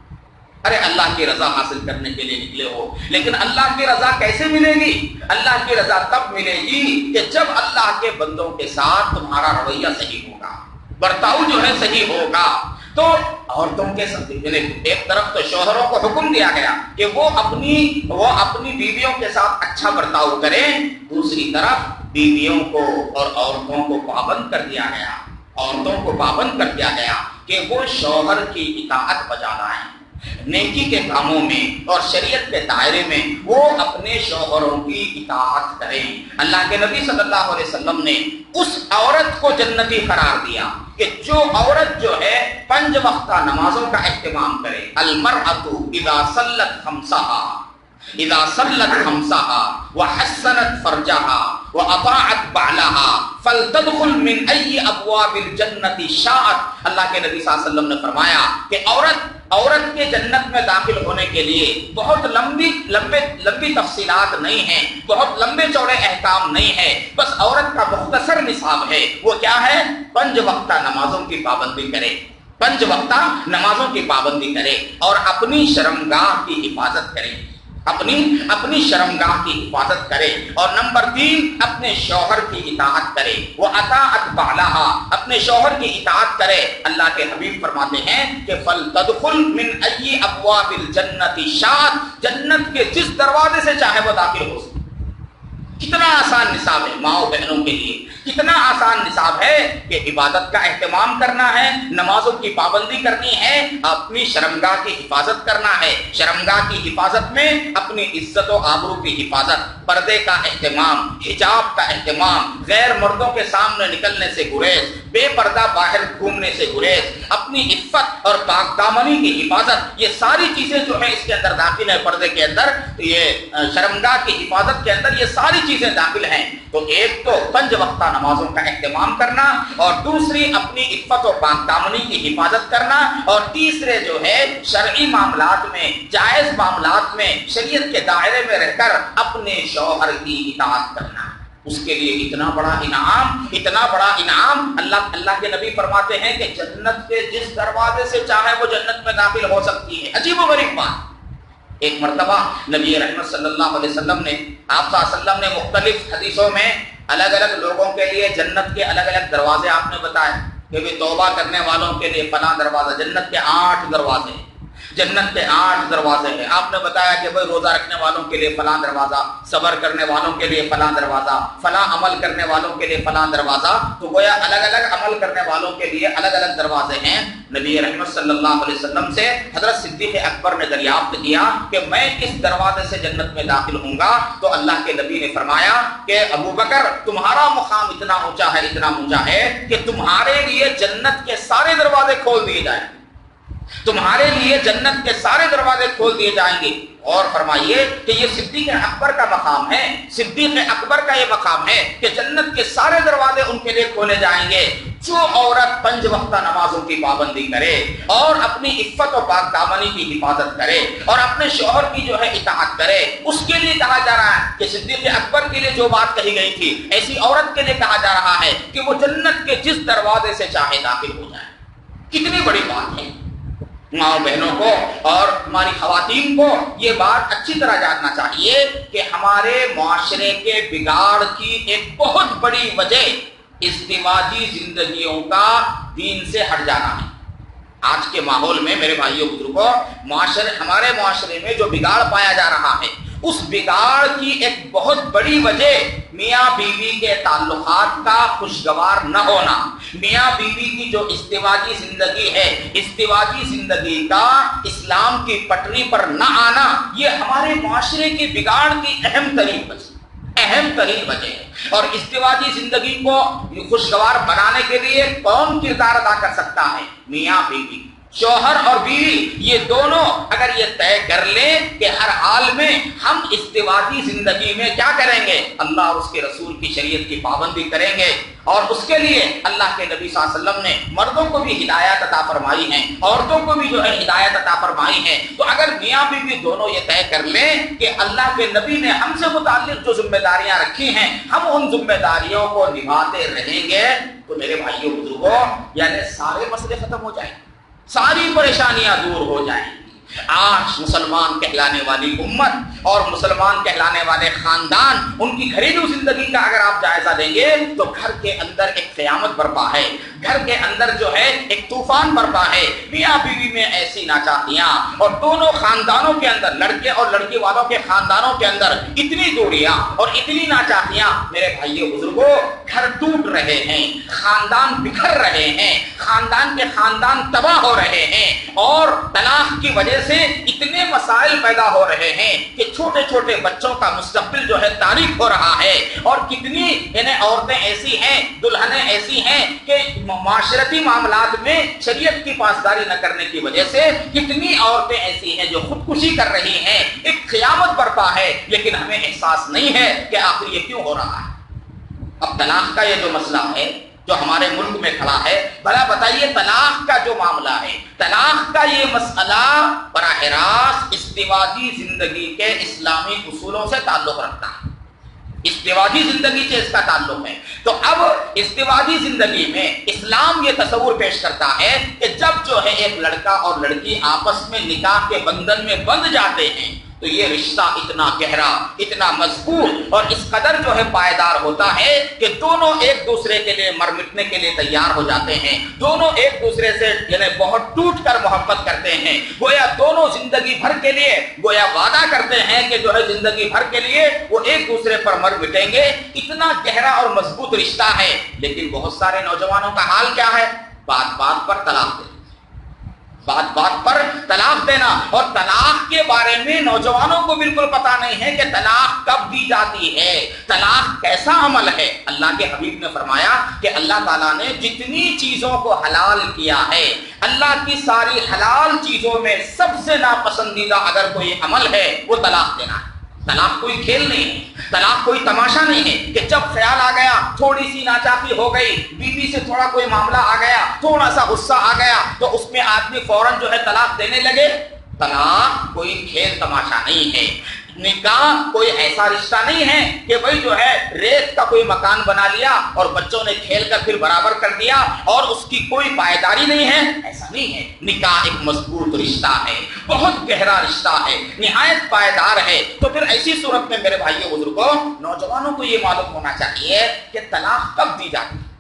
ارے اللہ کی رضا حاصل کرنے کے لیے نکلے ہو، لیکن اللہ کی رضا کیسے ملے گی؟ اللہ کی رضا تب ملے گی کہ جب اللہ کے بندوں کے ساتھ تمہارا رویہ صحیح ہوگا، برتاؤ صحیح ہوگا۔ تو عورتوں کے ساتھ ایک طرف تو شوہروں کو حکم دیا گیا کہ وہ اپنی بیویوں کے ساتھ اچھا برتاؤ کریں، دوسری طرف بیویوں کو اور عورتوں کو پابند کر دیا گیا، عورتوں کو پابند کر دیا گیا کہ وہ شوہر کی اطاعت بجا لائیں، نیکی کے کاموں میں اور شریعت کے دائرے میں وہ اپنے شوہروں کی اطاعت کریں۔ اللہ کے نبی صلی اللہ علیہ وسلم نے اس عورت کو جنتی قرار دیا کہ جو عورت 5 وقتہ نمازوں کا اہتمام کرے۔ المرأۃ اذا صلت خمسها وحسنت فرجها واطاعت بعلها فلتدخل من اي ابواب الجنة شاءت۔ اللہ کے نبی صلی اللہ علیہ وسلم نے فرمایا کہ عورت کے جنت میں داخل ہونے کے لیے بہت لمبی تفصیلات نہیں ہیں، بہت لمبے چوڑے احکام نہیں ہے، بس عورت کا مختصر نصاب ہے۔ وہ کیا ہے؟ 5 وقتہ نمازوں کی پابندی کرے، 5 وقتہ نمازوں کی پابندی کرے اور اپنی شرمگاہ کی حفاظت کرے، اپنی شرمگاہ کی حفاظت کرے، اور نمبر 3 اپنے شوہر کی اطاعت کرے، وہ اطاعت بعلہا، اپنے شوہر کی اطاعت کرے۔ اللہ کے حبیب فرماتے ہیں کہ فلتدخل من ای ابواب الجنۃ شاءت، جنت کے جس دروازے سے چاہے وہ داخل ہو سکے۔ کتنا آسان نصاب ہے ماؤں بہنوں کے لیے، کتنا آسان نصاب ہے کہ عبادت کا اہتمام کرنا ہے، نمازوں کی پابندی کرنی ہے، اپنی شرمگاہ کی حفاظت کرنا ہے، شرمگاہ کی حفاظت میں اپنی عزت و آبرو کی حفاظت، پردے کا اہتمام، حجاب کا اہتمام، غیر مردوں کے سامنے نکلنے سے گریز، بے پردہ باہر گھومنے سے گریز، اپنی عفت اور پاک دامنی کی حفاظت، یہ ساری چیزیں اس کے اندر داخل ہے۔ پردے کے اندر، یہ شرمگاہ کی حفاظت کے اندر یہ ساری چیزیں داخل ہیں۔ تو ایک تو 5 وقتہ نمازوں کا اہتمام کرنا، اور دوسری اپنی عفت و پاک دامنی کی حفاظت کرنا، اور تیسرے شرعی معاملات میں، جائز معاملات میں، شریعت کے دائرے میں رہ کر اپنے شوہر کی اطاعت کرنا۔ اس کے لیے اتنا بڑا انعام اللہ کے نبی فرماتے ہیں کہ جنت کے جس دروازے سے چاہے وہ جنت میں داخل ہو سکتی ہے۔ عجیب و غریب بات۔ ایک مرتبہ نبی رحمت صلی اللہ علیہ وسلم نے، آپ صلی اللہ علیہ وسلم نے مختلف حدیثوں میں الگ الگ لوگوں کے لیے جنت کے الگ الگ دروازے آپ نے بتائے کہ بھی توبہ کرنے والوں کے لیے فلاں دروازہ، جنت کے 8 دروازے، جنت کے 8 دروازے ہیں۔ آپ نے بتایا کہ بھائی روزہ رکھنے والوں کے لیے فلاں دروازہ، صبر کرنے والوں کے لیے فلاں دروازہ، فلاں عمل کرنے والوں کے لیے فلاں دروازہ۔ تو گویا الگ الگ عمل کرنے والوں کے لیے الگ الگ دروازے ہیں۔ نبی رحمت صلی اللہ علیہ وسلم سے حضرت صدیق اکبر نے دریافت کیا کہ میں کس دروازے سے جنت میں داخل ہوں گا؟ تو اللہ کے نبی نے فرمایا کہ ابو بکر، تمہارا مقام اتنا اونچا ہے، اتنا اونچا ہے کہ تمہارے لیے جنت کے سارے دروازے کھول دیے جائیں گے، تمہارے لیے جنت کے سارے دروازے کھول دیے جائیں گے۔ اور فرمائیے کہ یہ صدیق اکبر کا مقام ہے، صدیق اکبر کا یہ مقام ہے کہ جنت کے سارے دروازے ان کے لیے کھولے جائیں گے جو عورت 5 وقتہ نمازوں کی پابندی کرے اور اپنی عفت و پاک دامنی کی حفاظت کرے اور اپنے شوہر کی اطاعت کرے۔ اس کے لیے کہا جا رہا ہے کہ صدیق اکبر کے لیے جو بات کہی گئی تھی، ایسی عورت کے لیے کہا جا رہا ہے کہ وہ جنت کے جس دروازے سے چاہے داخل ہو جائے۔ کتنی بڑی بات ہے۔ ماؤں بہنوں کو اور ہماری خواتین کو یہ بات اچھی طرح جاننا چاہیے کہ ہمارے معاشرے کے بگاڑ کی ایک بہت بڑی وجہ ازدواجی زندگیوں کا دین سے ہٹ جانا ہے۔ آج کے ماحول میں میرے بھائیوں بزرگوں، ہمارے معاشرے میں جو بگاڑ پایا جا رہا ہے اس بگاڑ کی ایک بہت بڑی وجہ میاں بیوی کے تعلقات کا خوشگوار نہ ہونا، میاں بیوی کی جو ازدواجی زندگی ہے، ازدواجی زندگی کا اسلام کی پٹری پر نہ آنا، یہ ہمارے معاشرے کی بگاڑ کی اہم ترین وجہ ہے۔ اور ازدواجی زندگی کو خوشگوار بنانے کے لیے کون کردار ادا کر سکتا ہے؟ میاں بیوی، شوہر اور بیوی، یہ دونوں اگر یہ طے کر لیں کہ ہر حال میں ہم ازدواجی زندگی میں کیا کریں گے، اللہ اور اس کے رسول کی شریعت کی پابندی کریں گے، اور اس کے لیے اللہ کے نبی صلی اللہ علیہ وسلم نے مردوں کو بھی ہدایت عطا فرمائی ہے، عورتوں کو بھی جو ہے ہدایت عطا فرمائی ہے، تو اگر میاں بیوی دونوں یہ طے کر لیں کہ اللہ کے نبی نے ہم سے متعلق جو ذمہ داریاں رکھی ہیں ہم ان ذمہ داریوں کو نبھاتے رہیں گے، تو میرے بھائیوں بزرگوں یعنی سارے مسئلے ختم ہو جائیں گے، ساری پریشانیاں دور ہو جائیں گی۔ آج مسلمان کہلانے والی امت اور مسلمان کہلانے والے خاندان، ان کی گھریلو زندگی کا اگر آپ جائزہ لیں گے تو گھر کے اندر ایک قیامت برپا ہے، گھر کے اندر جو ہے ایک طوفان برپا ہے، میاں بیوی میں ایسی ناچاکیاں، اور دونوں خاندانوں کے اندر، لڑکے اور لڑکی والوں کے خاندانوں کے اندر اتنی دوریاں اور اتنی ناچاکیاں، میرے بھائیوں بزرگوں گھر ٹوٹ رہے ہیں، خاندان بکھر رہے ہیں، خاندان کے خاندان تباہ ہو رہے ہیں، اور طلاق کی وجہ سے اتنے مسائل پیدا ہو رہے ہیں کہ چھوٹے چھوٹے بچوں کا مستقبل جو ہے تاریک ہو رہا ہے، اور کتنی یعنی عورتیں ایسی ہیں، دلہنیں ایسی ہیں کہ معاشرتی معاملات میں شریعت کی پاسداری نہ کرنے کی وجہ سے کتنی عورتیں ایسی ہیں جو خودکشی کر رہی ہیں، ایک قیامت برپا ہے، لیکن ہمیں احساس نہیں ہے کہ آخر یہ کیوں ہو رہا ہے۔ اب طلاق کا یہ جو مسئلہ ہے جو ہمارے ملک میں کھڑا ہے، بھلا بتائیے طلاق کا جو معاملہ ہے، طلاق کا یہ مسئلہ براہ راست ازدواجی زندگی کے اسلامی اصولوں سے تعلق رکھتا ہے، ازدواجی زندگی سے اس کا تعلق ہے۔ تو اب ازدواجی زندگی میں اسلام یہ تصور پیش کرتا ہے کہ جب جو ہے ایک لڑکا اور لڑکی آپس میں نکاح کے بندھن میں بندھ جاتے ہیں تو یہ رشتہ اتنا گہرا، اتنا مضبوط اور اس قدر جو ہے پائیدار ہوتا ہے کہ دونوں ایک دوسرے کے لیے مر مٹنے کے لیے تیار ہو جاتے ہیں، دونوں ایک دوسرے سے یعنی بہت ٹوٹ کر محبت کرتے ہیں، گویا دونوں زندگی بھر کے لیے گویا وعدہ کرتے ہیں کہ جو ہے زندگی بھر کے لیے وہ ایک دوسرے پر مر مٹیں گے، اتنا گہرا اور مضبوط رشتہ ہے۔ لیکن بہت سارے نوجوانوں کا حال کیا ہے؟ بات بات پر طلاق دینا، بات بات پر طلاق دینا، اور طلاق کے بارے میں نوجوانوں کو بالکل پتا نہیں ہے کہ طلاق کب دی جاتی ہے، طلاق کیسا عمل ہے۔ اللہ کے حبیب نے فرمایا کہ اللہ تعالیٰ نے جتنی چیزوں کو حلال کیا ہے، اللہ کی ساری حلال چیزوں میں سب سے ناپسندیدہ اگر کوئی عمل ہے وہ طلاق دینا ہے۔ طلاق کوئی کھیل نہیں ہے، طلاق کوئی تماشا نہیں ہے کہ جب خیال آ گیا، تھوڑی سی ناچاکی ہو گئی، بیوی سے تھوڑا کوئی معاملہ آ گیا، تھوڑا سا غصہ آ گیا تو اس میں آدمی فوراً جو ہے طلاق دینے لگے۔ طلاق کوئی کھیل تماشا نہیں ہے، نکاح کوئی ایسا رشتہ نہیں ہے کہ بھئی جو ہے ریت کا کوئی مکان بنا لیا اور بچوں نے کھیل کر پھر برابر کر دیا اور اس کی کوئی پائیداری نہیں ہے، ایسا نہیں ہے۔ نکاح ایک مضبوط رشتہ ہے، بہت گہرا رشتہ ہے، نہایت پائیدار ہے۔ تو پھر ایسی صورت میں میرے بھائیوں بزرگوں، نوجوانوں کو یہ معلوم ہونا چاہیے کہ طلاق کب دی جاتی ہے۔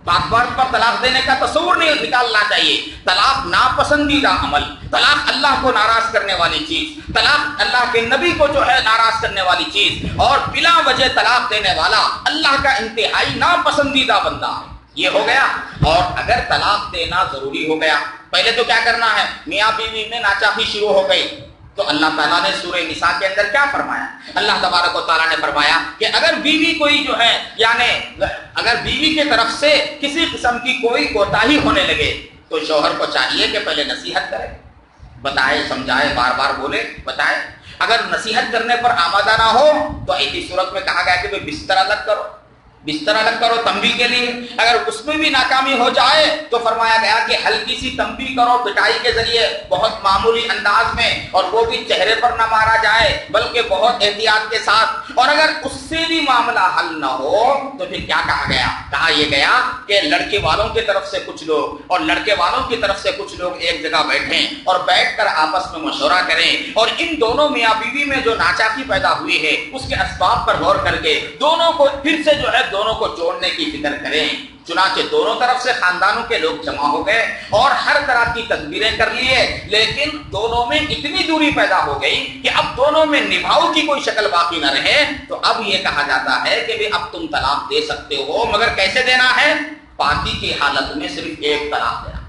بات بات پر طلاق دینے کا تصور نہیں نکالنا چاہیے۔ طلاق ناپسندیدہ عمل، طلاق اللہ کو ناراض کرنے والی چیز، طلاق اللہ کے نبی کو جو ہے ناراض کرنے والی چیز، اور بلا وجہ طلاق دینے والا اللہ کا انتہائی ناپسندیدہ بندہ ہے۔ یہ ہو گیا۔ اور اگر طلاق دینا ضروری ہو گیا، پہلے تو کیا کرنا ہے؟ میاں بیوی میں ناچاکی شروع ہو گئی تو اللہ تعالیٰ نے سورہ نساء کے اندر کیا فرمایا؟ اللہ تبارک و تعالیٰ نے فرمایا کہ اگر بیوی کوئی جو ہے یعنی اگر بیوی کی طرف سے کسی قسم کی کوئی کوتاہی ہونے لگے تو شوہر کو چاہیے کہ پہلے نصیحت کرے، بتائے، سمجھائے، بار بار بولے، بتائے۔ اگر نصیحت کرنے پر آمادہ نہ ہو تو ایسی صورت میں کہا گیا کہ بستر الگ کرو، بستر الگ کرو تنبیہ کے لیے۔ اگر اس میں بھی ناکامی ہو جائے تو فرمایا گیا کہ ہلکی سی تنبیہ کرو پٹائی کے ذریعے، بہت معمولی انداز میں، اور وہ بھی چہرے پر نہ مارا جائے بلکہ بہت احتیاط کے ساتھ۔ اور اگر اس سے بھی معاملہ حل نہ ہو تو پھر کیا کہا گیا؟ کہا یہ گیا کہ لڑکے والوں کی طرف سے کچھ لوگ اور لڑکے والوں کی طرف سے کچھ لوگ ایک جگہ بیٹھیں اور بیٹھ کر آپس میں مشورہ کریں، اور ان دونوں میاں بیوی میں جو ناچاکی پیدا ہوئی ہے اس کے اسباب پر غور کر کے دونوں کو پھر سے جو ہے دونوں کو جوڑنے کی فکر کریں۔ چنانچہ دونوں طرف سے خاندانوں کے لوگ جمع ہو گئے اور ہر طرح کی تدبیریں کر لیے، لیکن دونوں میں اتنی دوری پیدا ہو گئی کہ اب دونوں میں نبھاؤ کی کوئی شکل باقی نہ رہے۔ تو اب یہ کہا جاتا ہے کہ اب تم طلاق دے سکتے ہو، مگر کیسے دینا ہے؟ پاکی کی حالت میں صرف ایک طلاق دینا،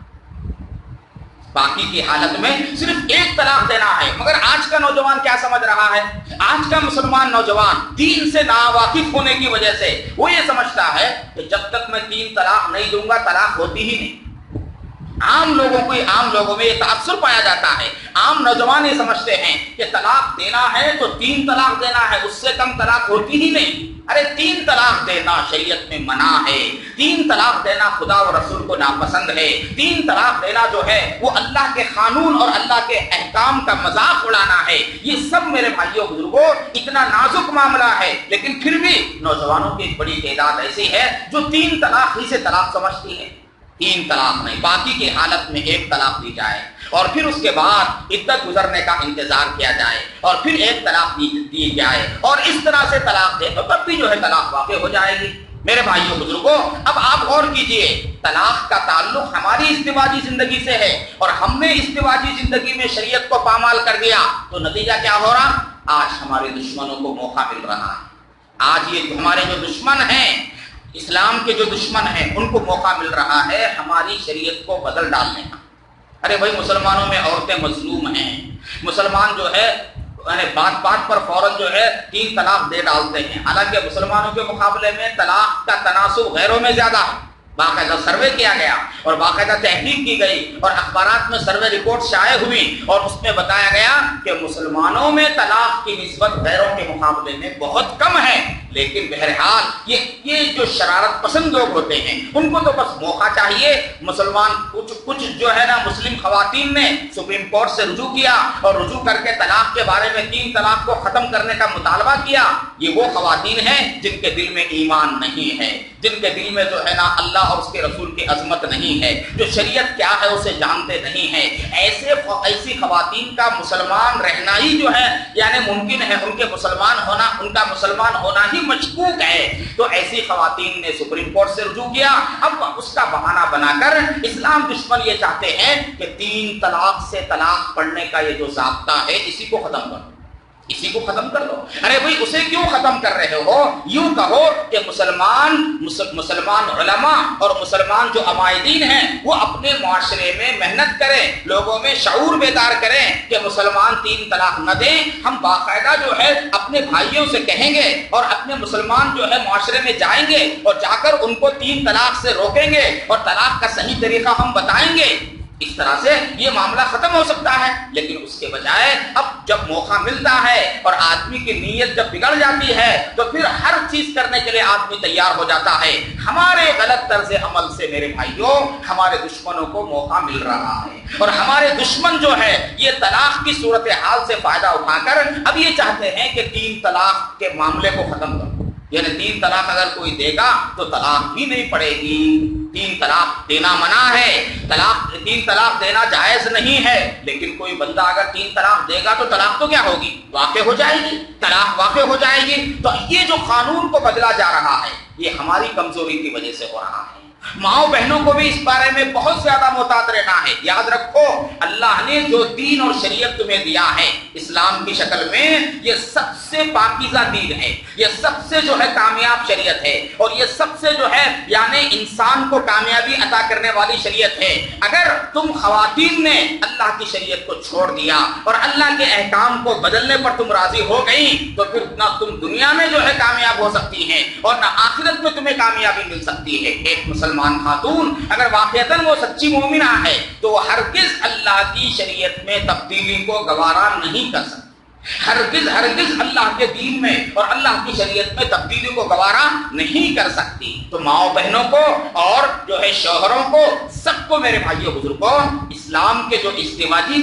باقی کی حالت میں صرف ایک طلاق دینا ہے۔ مگر آج کا نوجوان کیا سمجھ رہا ہے؟ آج کا مسلمان نوجوان دین سے ناواقف ہونے کی وجہ سے وہ یہ سمجھتا ہے کہ جب تک میں 3 طلاق نہیں دوں گا طلاق ہوتی ہی نہیں۔ عام لوگوں میں یہ تاثر پایا جاتا ہے، عام نوجوان یہ سمجھتے ہیں کہ طلاق دینا ہے تو 3 طلاق دینا ہے، اس سے کم طلاق ہوتی ہی نہیں۔ ارے 3 طلاق دینا شریعت میں منع ہے، 3 طلاق دینا خدا و رسول کو ناپسند ہے، 3 طلاق دینا جو ہے وہ اللہ کے قانون اور اللہ کے احکام کا مذاق اڑانا ہے۔ یہ سب میرے بھائیوں بزرگوں اتنا نازک معاملہ ہے، لیکن پھر بھی نوجوانوں کی ایک بڑی تعداد ایسی ہے جو 3 طلاق ہی سے طلاق سمجھتی ہے۔ 3 طلاق نہیں، باقی کی حالت میں 1 طلاق دی جائے اور پھر اس کے بعد عدت گزرنے کا انتظار کیا جائے اور پھر 1 طلاق دی جائے اور اس طرح سے طلاق دے تو تب بھی جو ہے طلاق واقع ہو جائے گی۔ میرے بھائیوں بزرگوں، اب آپ غور کیجئے، طلاق کا تعلق ہماری ازدواجی زندگی سے ہے اور ہم نے ازدواجی زندگی میں شریعت کو پامال کر دیا تو نتیجہ کیا ہو رہا؟ آج ہمارے دشمنوں کو موقع مل رہا ہے۔ آج یہ ہمارے جو دشمن ہیں، اسلام کے جو دشمن ہیں، ان کو موقع مل رہا ہے ہماری شریعت کو بدل ڈالنے کا۔ ارے بھائی، مسلمانوں میں عورتیں مظلوم ہیں، مسلمان جو ہے بات پر فوراً جو ہے 3 طلاق دے ڈالتے ہیں، حالانکہ مسلمانوں کے مقابلے میں طلاق کا تناسب غیروں میں زیادہ ہے۔ باقاعدہ سروے کیا گیا اور باقاعدہ تحقیق کی گئی اور اخبارات میں سروے رپورٹ شائع ہوئی اور اس میں بتایا گیا کہ مسلمانوں میں طلاق کی نسبت غیروں کے مقابلے میں بہت کم ہے۔ لیکن بہرحال یہ جو شرارت پسند لوگ ہوتے ہیں ان کو تو بس موقع چاہیے۔ مسلمان کچھ جو ہے نا مسلم خواتین نے سپریم کورٹ سے رجوع کیا اور رجوع کر کے طلاق کے بارے میں 3 طلاق کو ختم کرنے کا مطالبہ کیا۔ یہ وہ خواتین ہیں جن کے دل میں ایمان نہیں ہے، جن کے دل میں جو ہے نا اللہ اور اس کے رسول کی عظمت نہیں ہے، جو شریعت کیا ہے اسے جانتے نہیں ہیں۔ ایسی خواتین کا مسلمان رہنا ہی جو ہے یعنی ممکن ہے، ان کا مسلمان ہونا ہی مشکوک ہے۔ تو ایسی خواتین نے سپریم کورٹ سے رجوع کیا۔ اب اس کا بہانہ بنا کر اسلام دشمن یہ چاہتے ہیں کہ 3 طلاق سے طلاق پڑھنے کا یہ جو ضابطہ ہے اسی کو ختم کرو، اسی کو ختم کر دو۔ ارے بھائی، اسے کیوں ختم کر رہے ہو؟ یوں کہو کہ مسلمان علماء اور مسلمان جو عمائدین ہیں وہ اپنے معاشرے میں محنت کریں، لوگوں میں شعور بیدار کریں کہ مسلمان 3 طلاق نہ دیں۔ ہم باقاعدہ جو ہے اپنے بھائیوں سے کہیں گے اور اپنے مسلمان جو ہے معاشرے میں جائیں گے اور جا کر ان کو 3 طلاق سے روکیں گے اور طلاق کا صحیح طریقہ ہم بتائیں گے۔ اس طرح سے یہ معاملہ ختم ہو سکتا ہے، لیکن اس کے بجائے اب جب موقع ملتا ہے اور آدمی کی نیت جب بگڑ جاتی ہے تو پھر ہر چیز کرنے کے لیے آدمی تیار ہو جاتا ہے۔ ہمارے غلط طرز عمل سے میرے بھائیوں ہمارے دشمنوں کو موقع مل رہا ہے اور ہمارے دشمن جو ہے یہ طلاق کی صورتحال سے فائدہ اٹھا کر اب یہ چاہتے ہیں کہ 3 طلاق کے معاملے کو ختم کرو، یعنی 3 طلاق اگر کوئی دے گا تو طلاق بھی نہیں پڑے گی۔ 3 طلاق دینا منع ہے، 3 طلاق دینا جائز نہیں ہے، لیکن کوئی بندہ اگر 3 طلاق دے گا تو طلاق تو کیا ہوگی؟ واقع ہو جائے گی، طلاق واقع ہو جائے گی۔ تو یہ جو قانون کو بدلا جا رہا ہے یہ ہماری کمزوری کی وجہ سے ہو رہا ہے۔ ماؤں بہنوں کو بھی اس بارے میں بہت زیادہ محتاط رہنا ہے۔ یاد رکھو، اللہ نے جو دین اور شریعت تمہیں دیا ہے اسلام کی شکل میں، یہ سب سے پاکیزہ دین ہے، یہ سب سے جو ہے کامیاب شریعت ہے اور یہ سب سے جو ہے یعنی انسان کو کامیابی عطا کرنے والی شریعت ہے۔ اگر تم خواتین نے اللہ کی شریعت کو چھوڑ دیا اور اللہ کے احکام کو بدلنے پر تم راضی ہو گئی تو پھر نہ تم دنیا میں جو ہے کامیاب ہو سکتی ہیں اور نہ آخرت میں تمہیں کامیابی مل سکتی ہے۔ ایک مسلمان خاتون اگر واقعتاً وہ سچی مومنہ ہے تو وہ ہرگز اللہ کی شریعت میں تبدیلی کو گوارا نہیں کر سکتی، ہرگز اللہ کے دین میں اور اللہ کی شریعت میں تبدیلی کو گوارا نہیں کر سکتی۔ تو ماؤں بہنوں کو اور جو ہے شوہروں کو، سب کو میرے بھائیوں بزرگوں، اسلام کے جو ازدواجی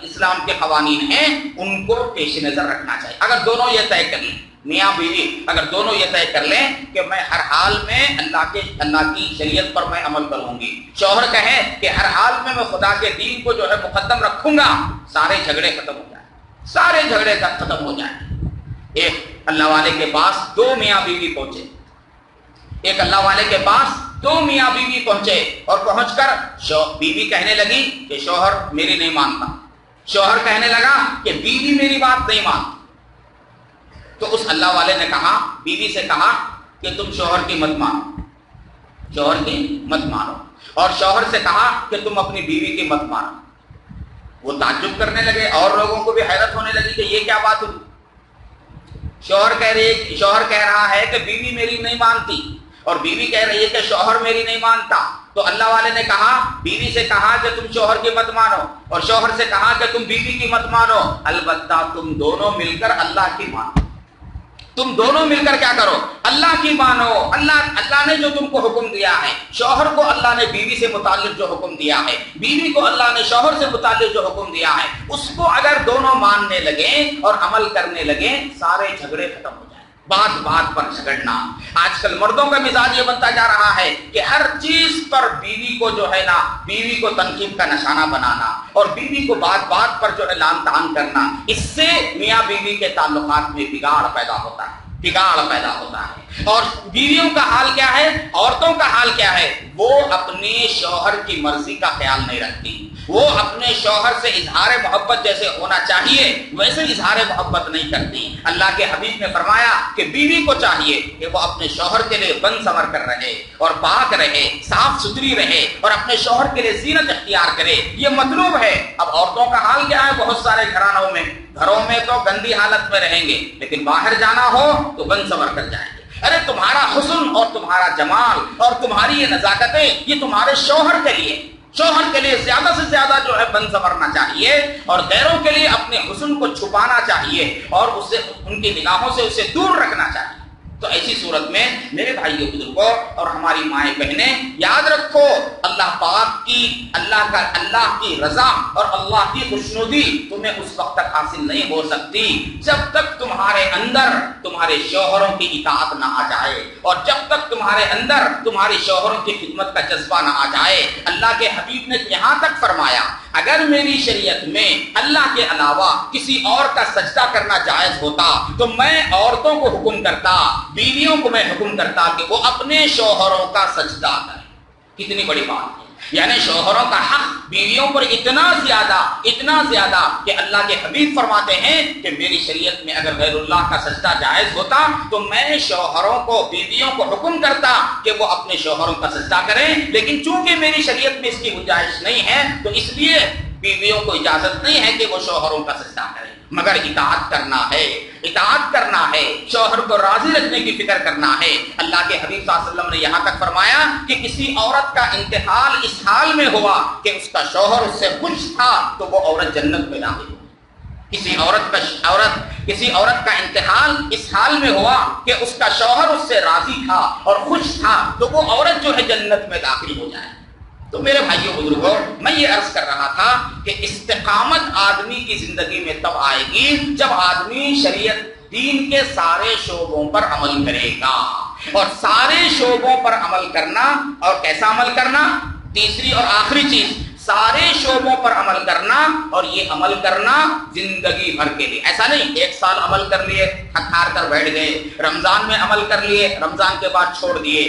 اسلام کے قوانین ہیں ان کو پیش نظر رکھنا چاہیے۔ اگر دونوں یہ طے کر لیں، میاں بیوی اگر دونوں یہ طے کر لیں کہ میں ہر حال میں اللہ کی شریعت پر میں عمل کروں گی، شوہر کہے کہ ہر حال میں خدا کے دین کو جو ہے مقدم رکھوں گا، سارے جھگڑے ختم ہو جائیں، سارے جھگڑے ختم ہو جائیں۔ ایک اللہ والے کے پاس 2 میاں بیوی پہنچے، ایک اللہ والے کے پاس دو میاں بیوی پہنچے اور پہنچ کر بیوی کہنے لگی کہ شوہر میری نہیں مانتا، شوہر کہنے لگا کہ بیوی میری بات نہیں مانتی۔ تو اس اللہ والے نے کہا، بیوی سے کہا کہ تم شوہر کی مت مانو، شوہر کی مت مانو، اور شوہر سے کہا کہ تم اپنی بیوی کی مت مانو۔ وہ تعجب کرنے لگے اور لوگوں کو بھی حیرت ہونے لگی کہ یہ کیا بات ہوئی۔ شوہر کہہ رہا ہے کہ بیوی میری نہیں مانتی، اور بیوی کہہ رہی ہے کہ شوہر میری نہیں مانتا۔ تو اللہ والے نے کہا، بیوی سے کہا کہ تم شوہر کی مت مانو، اور شوہر سے کہا کہ تم بیوی کی مت مانو، البتہ تم دونوں مل کر اللہ کی مانو۔ تم دونوں مل کر کیا کرو؟ اللہ کی مانو۔ اللہ نے جو تم کو حکم دیا ہے، شوہر کو اللہ نے بیوی سے متعلق جو حکم دیا ہے، بیوی کو اللہ نے شوہر سے متعلق جو حکم دیا ہے، اس کو اگر دونوں ماننے لگیں اور عمل کرنے لگیں، سارے جھگڑے ختم ہو جائیں۔ بات بات پر جھگڑنا، آج کل مردوں کا مزاج یہ بنتا جا رہا ہے کہ ہر چیز پر بیوی کو جو ہے نا، بیوی کو تنقید کا نشانہ بنانا، اور بیوی کو بات بات پر جو ہے لان تان کرنا۔ اس سے میاں بیوی کے تعلقات میں بگاڑ پیدا ہوتا ہے۔ اور بیویوں کا حال کیا ہے، عورتوں کا حال کیا ہے؟ وہ اپنے شوہر کی مرضی کا خیال نہیں رکھتی، وہ اپنے شوہر سے اظہار محبت جیسے ہونا چاہیے ویسے اظہار محبت نہیں کرتی۔ اللہ کے حبیب نے فرمایا کہ بیوی کو چاہیے کہ وہ اپنے شوہر کے لیے بن سنور کر رہے اور پاک رہے، صاف ستھری رہے، اور اپنے شوہر کے لیے زینت اختیار کرے، یہ مطلوب ہے۔ اب عورتوں کا حال کیا ہے؟ بہت سارے گھروں میں تو گندی حالت میں رہیں گے، لیکن باہر جانا ہو تو بن سنور کر جائیں گے۔ ارے تمہارا حسن اور تمہارا جمال اور تمہاری یہ نزاکتیں، یہ تمہارے شوہر کے لیے زیادہ سے زیادہ جو ہے بن سنورنا چاہیے، اور غیروں کے لیے اپنے حسن کو چھپانا چاہیے اور اسے ان کی نگاہوں سے اسے دور رکھنا چاہیے۔ تو ایسی صورت میں میرے بھائیوں بزرگوں اور ہماری مائیں بہنیں، یاد رکھو اللہ پاک کی اللہ کی رضا اور اللہ کی خوشنودی تمہیں اس وقت تک حاصل نہیں ہو سکتی جب تک تمہارے اندر تمہارے شوہروں کی اطاعت نہ آ جائے، اور جب تک تمہارے اندر تمہاری شوہروں کی خدمت کا جذبہ نہ آ جائے۔ اللہ کے حبیب نے یہاں تک فرمایا، اگر میری شریعت میں اللہ کے علاوہ کسی اور کا سجدہ کرنا جائز ہوتا تو میں عورتوں کو حکم کرتا، بیویوں کو میں حکم کرتا کہ وہ اپنے شوہروں کا سجدہ کریں۔ کتنی بڑی بات ہے، یعنی شوہروں کا حق بیویوں پر اتنا زیادہ کہ اللہ کے حبیب فرماتے ہیں کہ میری شریعت میں اگر غیر اللہ کا سجدہ جائز ہوتا تو میں شوہروں کو، بیویوں کو حکم کرتا کہ وہ اپنے شوہروں کا سجدہ کریں، لیکن چونکہ میری شریعت میں اس کی گنجائش نہیں ہے تو اس لیے بیویوں کو اجازت نہیں ہے کہ وہ شوہروں کا سجدہ کریں، مگر اطاعت کرنا ہے، شوہر کو راضی رکھنے کی فکر کرنا ہے۔ اللہ کے حبیب صلی اللہ علیہ وسلم نے یہاں تک فرمایا کہ کسی عورت کا انتقال اس حال میں ہوا کہ اس کا شوہر اس سے خوش تھا تو وہ عورت جنت میں داخل ہوئی۔ کسی عورت کا انتقال اس حال میں ہوا کہ اس کا شوہر اس سے راضی تھا اور خوش تھا تو وہ عورت جو ہے جنت میں داخل ہو جائے۔ تو میرے بھائیوں بزرگوں، میں یہ عرض کر رہا تھا کہ استقامت آدمی کی زندگی میں تب آئے گی جب آدمی شریعت دین کے سارے شعبوں پر عمل کرے گا، اور سارے شعبوں پر عمل کرنا، اور کیسا عمل کرنا؟ تیسری اور آخری چیز، سارے شعبوں پر عمل کرنا، اور یہ عمل کرنا زندگی بھر کے لیے۔ ایسا نہیں ایک سال عمل کر لیے، تھک ہار کر بیٹھ گئے، رمضان میں عمل کر لیے، رمضان کے بعد چھوڑ دیے،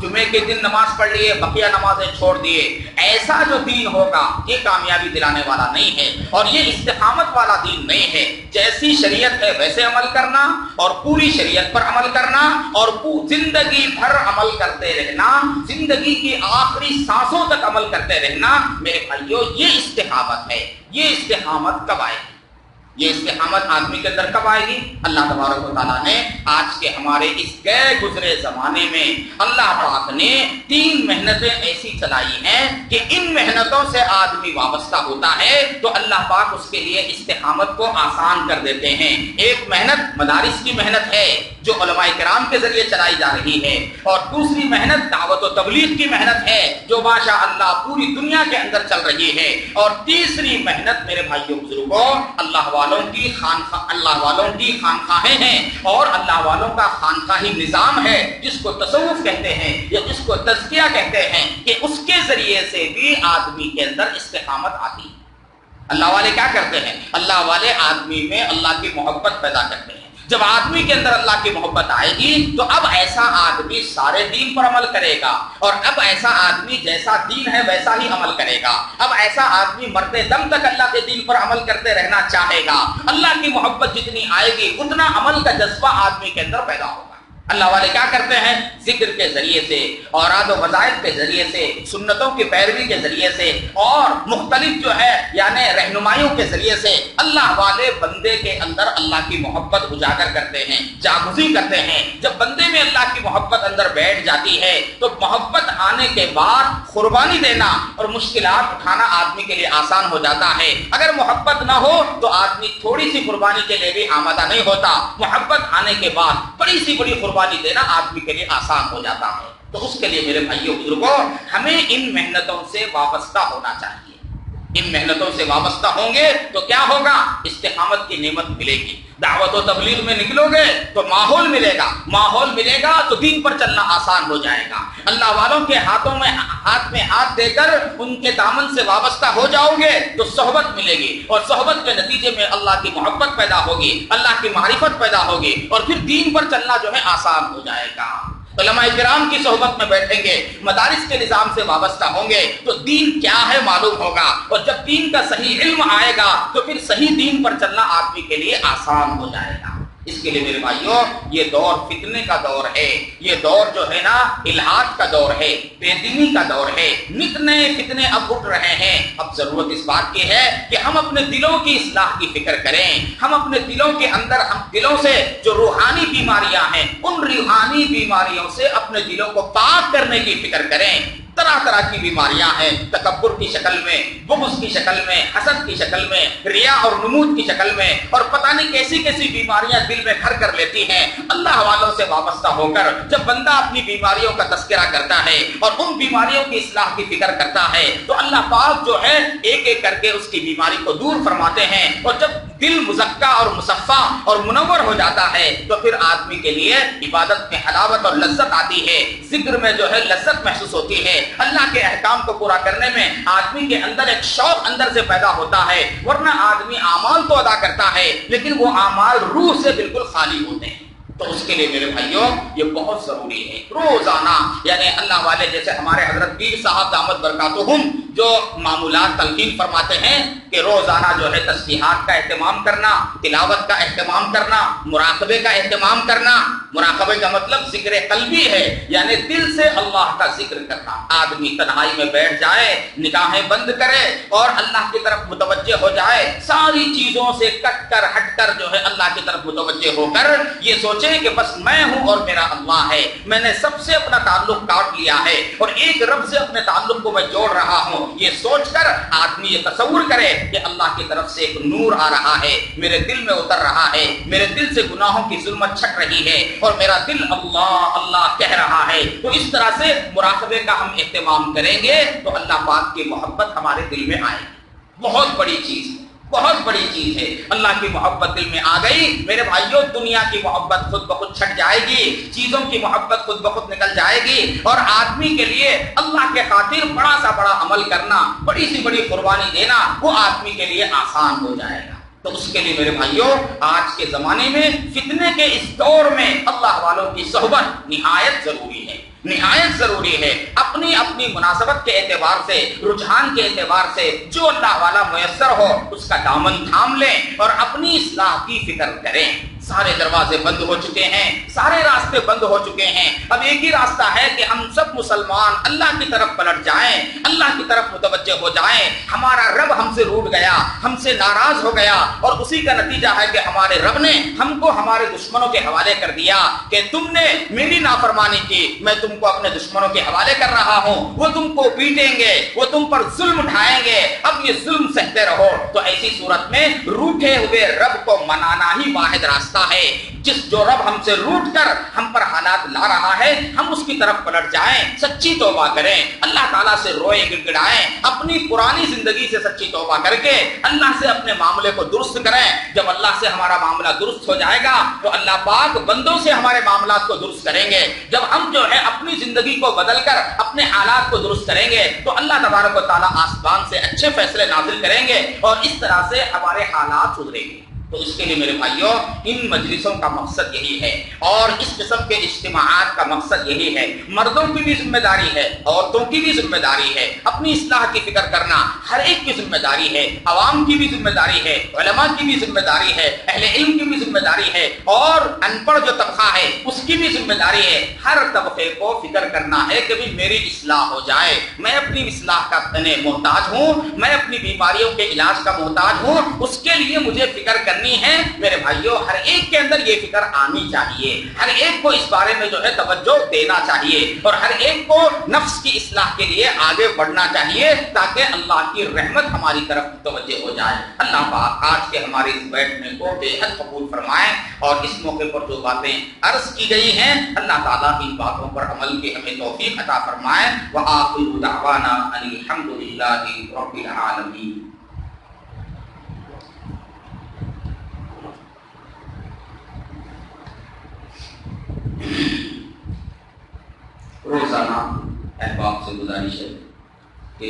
جمعے کے دن نماز پڑھ لیے، بقیہ نمازیں چھوڑ دیے۔ ایسا جو دین ہوگا یہ کامیابی دلانے والا نہیں ہے، اور یہ استقامت والا دین نہیں ہے۔ جیسی شریعت ہے ویسے عمل کرنا، اور پوری شریعت پر عمل کرنا، اور زندگی بھر عمل کرتے رہنا، زندگی کی آخری سانسوں تک عمل کرتے رہنا۔ میرے بھائیو، یہ استقامت ہے۔ یہ استقامت کب آئے گی؟ یہ استقامت آدمی کے اندر کب آئے گی؟ اللہ تبارک و تعالیٰ نے آج کے ہمارے اس گئے گزرے زمانے میں اللہ پاک نے 3 محنتیں ایسی چلائی ہیں کہ ان محنتوں سے آدمی وابستہ ہوتا ہے تو اللہ پاک اس کے لیے استقامت کو آسان کر دیتے ہیں۔ ایک محنت مدارس کی محنت ہے جو علماء کرام کے ذریعے چلائی جا رہی ہے، اور دوسری محنت دعوت و تبلیغ کی محنت ہے جو ماشاء اللہ پوری دنیا کے اندر چل رہی ہے، اور تیسری محنت میرے بھائیوں بزرگوں اللہ والوں کی خانقاہیں ہیں، اور اللہ والوں کا خانقاہی نظام ہے جس کو تصوف کہتے ہیں یا جس کو تزکیہ کہتے ہیں، کہ اس کے ذریعے سے بھی آدمی کے اندر استقامت آتی ہے۔ اللہ والے کیا کرتے ہیں؟ اللہ والے آدمی میں اللہ کی محبت پیدا کرتے ہیں، جب آدمی کے اندر اللہ کی محبت آئے گی تو اب ایسا آدمی سارے دین پر عمل کرے گا، اور اب ایسا آدمی جیسا دین ہے ویسا ہی عمل کرے گا۔ اب ایسا آدمی مرتے دم تک اللہ کے دین پر عمل کرتے رہنا چاہے گا۔ اللہ کی محبت جتنی آئے گی اتنا عمل کا جذبہ آدمی کے اندر پیدا ہوگا۔ اللہ والے کیا کرتے ہیں؟ ذکر کے ذریعے سے، اوراد و وظائف کے ذریعے سے، سنتوں کی پیروی کے ذریعے سے، اور مختلف جو ہے یعنی رہنمائیوں کے ذریعے سے اللہ والے بندے کے اندر اللہ کی محبت اجاگر کرتے ہیں، جاگزی کرتے ہیں۔ جب بندے میں اللہ کی محبت اندر بیٹھ جاتی ہے تو محبت آنے کے بعد قربانی دینا اور مشکلات اٹھانا آدمی کے لیے آسان ہو جاتا ہے۔ اگر محبت نہ ہو تو آدمی تھوڑی سی قربانی کے لیے بھی آمادہ نہیں ہوتا۔ محبت آنے کے بعد بڑی سی بڑی قربانی دینا آدمی کے لیے آسان ہو جاتا ہے۔ تو اس کے لیے میرے بھائیوں بزرگوں ہمیں ان محنتوں سے وابستہ ہونا چاہیے۔ ان محنتوں سے وابستہ ہوں گے تو کیا ہوگا؟ استقامت کی نعمت ملے گی۔ دعوت و تبلیغ میں نکلو گے تو ماحول ملے گا، ماحول ملے گا تو دین پر چلنا آسان ہو جائے گا۔ اللہ والوں کے ہاتھ میں ہاتھ دے کر ان کے دامن سے وابستہ ہو جاؤ گے تو صحبت ملے گی، اور صحبت کے نتیجے میں اللہ کی محبت پیدا ہوگی، اللہ کی معرفت پیدا ہوگی، اور پھر دین پر چلنا جو ہے آسان ہو جائے گا۔ علماء کرام کی صحبت میں بیٹھیں گے، مدارس کے نظام سے وابستہ ہوں گے تو دین کیا ہے معلوم ہوگا، اور جب دین کا صحیح علم آئے گا تو پھر صحیح دین پر چلنا آدمی کے لیے آسان ہو جائے گا۔ اس کے لیے میرے بھائیوں یہ دور فتنے کا دور ہے، یہ دور جو ہے نا الحاد کا دور ہے، بے دینی کا دور ہے، نت نئے فتنے اب اٹھ رہے ہیں۔ اب ضرورت اس بات کی ہے کہ ہم اپنے دلوں کی اصلاح کی فکر کریں، ہم اپنے دلوں کے اندر ہم دلوں سے جو روحانی بیماریاں ہیں ان روحانی بیماریوں سے اپنے دلوں کو پاک کرنے کی فکر کریں۔ طرح طرح کی بیماریاں ہیں، تکبر کی شکل میں، بغض کی شکل میں، حسد کی شکل میں، ریا اور نمود کی شکل میں، اور پتہ نہیں کیسی کیسی بیماریاں دل میں گھر کر لیتی ہیں۔ اللہ والوں سے وابستہ ہو کر جب بندہ اپنی بیماریوں کا تذکرہ کرتا ہے اور ان بیماریوں کی اصلاح کی فکر کرتا ہے تو اللہ پاک جو ہے ایک ایک کر کے اس کی بیماری کو دور فرماتے ہیں، اور جب دل مزکا اور مصفا اور منور ہو جاتا ہے تو پھر آدمی کے لیے عبادت میں حلاوت اور لذت آتی ہے، ذکر میں جو ہے لذت محسوس ہوتی ہے، اللہ کے احکام کو پورا کرنے میں آدمی کے اندر ایک شوق اندر سے پیدا ہوتا ہے۔ ورنہ آدمی اعمال تو ادا کرتا ہے لیکن وہ اعمال روح سے بالکل خالی ہوتے ہیں۔ تو اس کے لیے میرے بھائیوں یہ بہت ضروری ہے روزانہ، یعنی اللہ والے جیسے ہمارے حضرت پیر صاحب دامت برکاتہم جو معمولات تلقین فرماتے ہیں کہ روزانہ جو ہے تسبیحات کا اہتمام کرنا، تلاوت کا اہتمام کرنا، مراقبے کا اہتمام کرنا۔ مراقبے کا مطلب ذکر قلبی ہے، یعنی دل سے اللہ کا ذکر کرنا۔ آدمی تنہائی میں بیٹھ جائے، نگاہیں بند کرے اور اللہ کی طرف متوجہ ہو جائے، ساری چیزوں سے کٹ کر ہٹ کر جو ہے اللہ کی طرف متوجہ ہو کر یہ سوچے کہ بس میں ہوں اور میرا اللہ ہے، میں نے سب سے اپنا تعلق کاٹ لیا ہے اور ایک رب سے اپنے تعلق کو میں جوڑ رہا ہوں۔ یہ سوچ کر آدمی یہ تصور کرے کہ اللہ کی طرف سے ایک نور آ رہا ہے، میرے دل میں اتر رہا ہے، میرے دل سے گناہوں کی ظلمت چھٹ رہی ہے اور میرا دل اللہ اللہ کہہ رہا ہے۔ تو اس طرح سے مراقبے کا ہم اہتمام کریں گے تو اللہ پاک کی محبت ہمارے دل میں آئے گی۔ بہت بڑی چیز، بہت بڑی چیز ہے۔ اللہ کی محبت دل میں آ گئی میرے بھائیوں، دنیا کی محبت خود بخود چھٹ جائے گی، چیزوں کی محبت خود بخود نکل جائے گی، اور آدمی کے لیے اللہ کے خاطر بڑا سا بڑا عمل کرنا، بڑی سی بڑی قربانی دینا وہ آدمی کے لیے آسان ہو جائے گا۔ تو اس کے لیے میرے بھائیوں آج کے زمانے میں فتنے کے اس دور میں اللہ والوں کی صحبت نہایت ضروری ہے، نہایت ضروری ہے۔ اپنی اپنی مناسبت کے اعتبار سے، رجحان کے اعتبار سے جو اللہ والا میسر ہو اس کا دامن تھام لیں اور اپنی اصلاح کی فکر کریں۔ سارے دروازے بند ہو چکے ہیں، سارے راستے بند ہو چکے ہیں، اب ایک ہی راستہ ہے کہ ہم سب مسلمان اللہ کی طرف پلٹ جائیں، اللہ کی طرف متوجہ ہو جائیں۔ ہمارا رب ہم سے روٹھ گیا، ہم سے ناراض ہو گیا، اور اسی کا نتیجہ ہے کہ ہمارے رب نے ہم کو ہمارے دشمنوں کے حوالے کر دیا کہ تم نے میری نافرمانی کی، میں تم کو اپنے دشمنوں کے حوالے کر رہا ہوں، وہ تم کو پیٹیں گے، وہ تم پر ظلم اٹھائیں گے، اب یہ ظلم سہتے رہو۔ تو ایسی صورت میں روٹھے ہوئے رب کو منانا ہی واحد راستہ ہے۔ جو رب ہم سے روٹ کر ہم پر حالات لا رہا ہے ہم اس کی طرف پلٹ جائیں، سچی توبہ کریں، اللہ تعالیٰ سے روئیں گڑگڑائیں، اپنی پرانی زندگی سے سچی توبہ کر کے اللہ سے اپنے معاملے کو درست کریں۔ جب اللہ سے ہمارا معاملہ درست ہو جائے گا تو اللہ پاک بندوں سے ہمارے معاملات کو درست کریں گے۔ جب ہم جو ہے اپنی زندگی کو بدل کر اپنے حالات کو درست کریں گے تو اللہ تبارک و تعالیٰ آسمان سے اچھے فیصلے نازل کریں گے اور اس طرح سے ہمارے حالات سدھریں گے۔ تو اس کے لیے میرے بھائیوں ان مجلسوں کا مقصد یہی ہے اور اس قسم کے اجتماعات کا مقصد یہی ہے. مردوں کی بھی ذمہ داری ہے، عورتوں کی بھی ذمہ داری ہے، اپنی اصلاح کی فکر کرنا ہر ایک کی ذمہ داری ہے، عوام کی بھی ذمہ داری ہے، علماء کی بھی ذمہ داری ہے، اہل علم کی بھی ذمہ داری ہے اور ان پڑھ جو طبقہ ہے اس کی بھی ذمہ داری ہے. ہر طبقے کو فکر کرنا ہے کہ بھی میری اصلاح ہو جائے. میں اپنی اصلاح کا محتاج ہوں، میں اپنی بیماریوں کے علاج کا محتاج ہوں، اس کے لیے مجھے فکر کرنی ہے. میرے بھائیوں ہر ایک کے اندر یہ فکر آنی چاہیے، ہر ایک کو اس بارے میں جو ہے توجہ دینا چاہیے اور ہر ایک کو نفس کی اصلاح کے لیے آگے بڑھنا چاہیے تاکہ اللہ کی رحمت ہماری طرف متوجہ ہو جائے. اللہ پاک آج کے ہمارے اس بیٹھنے کو بے حد قبول فرمائے اور اس موقع پر جو باتیں عرض کی گئی ہیں اللہ تعالیٰ ان باتوں پر عمل کی ہمیں توفیق عطا فرمائے. وآخر دعوانا ان الحمد للہ رب العالمین. روزانہ احباب سے گزارش ہے کہ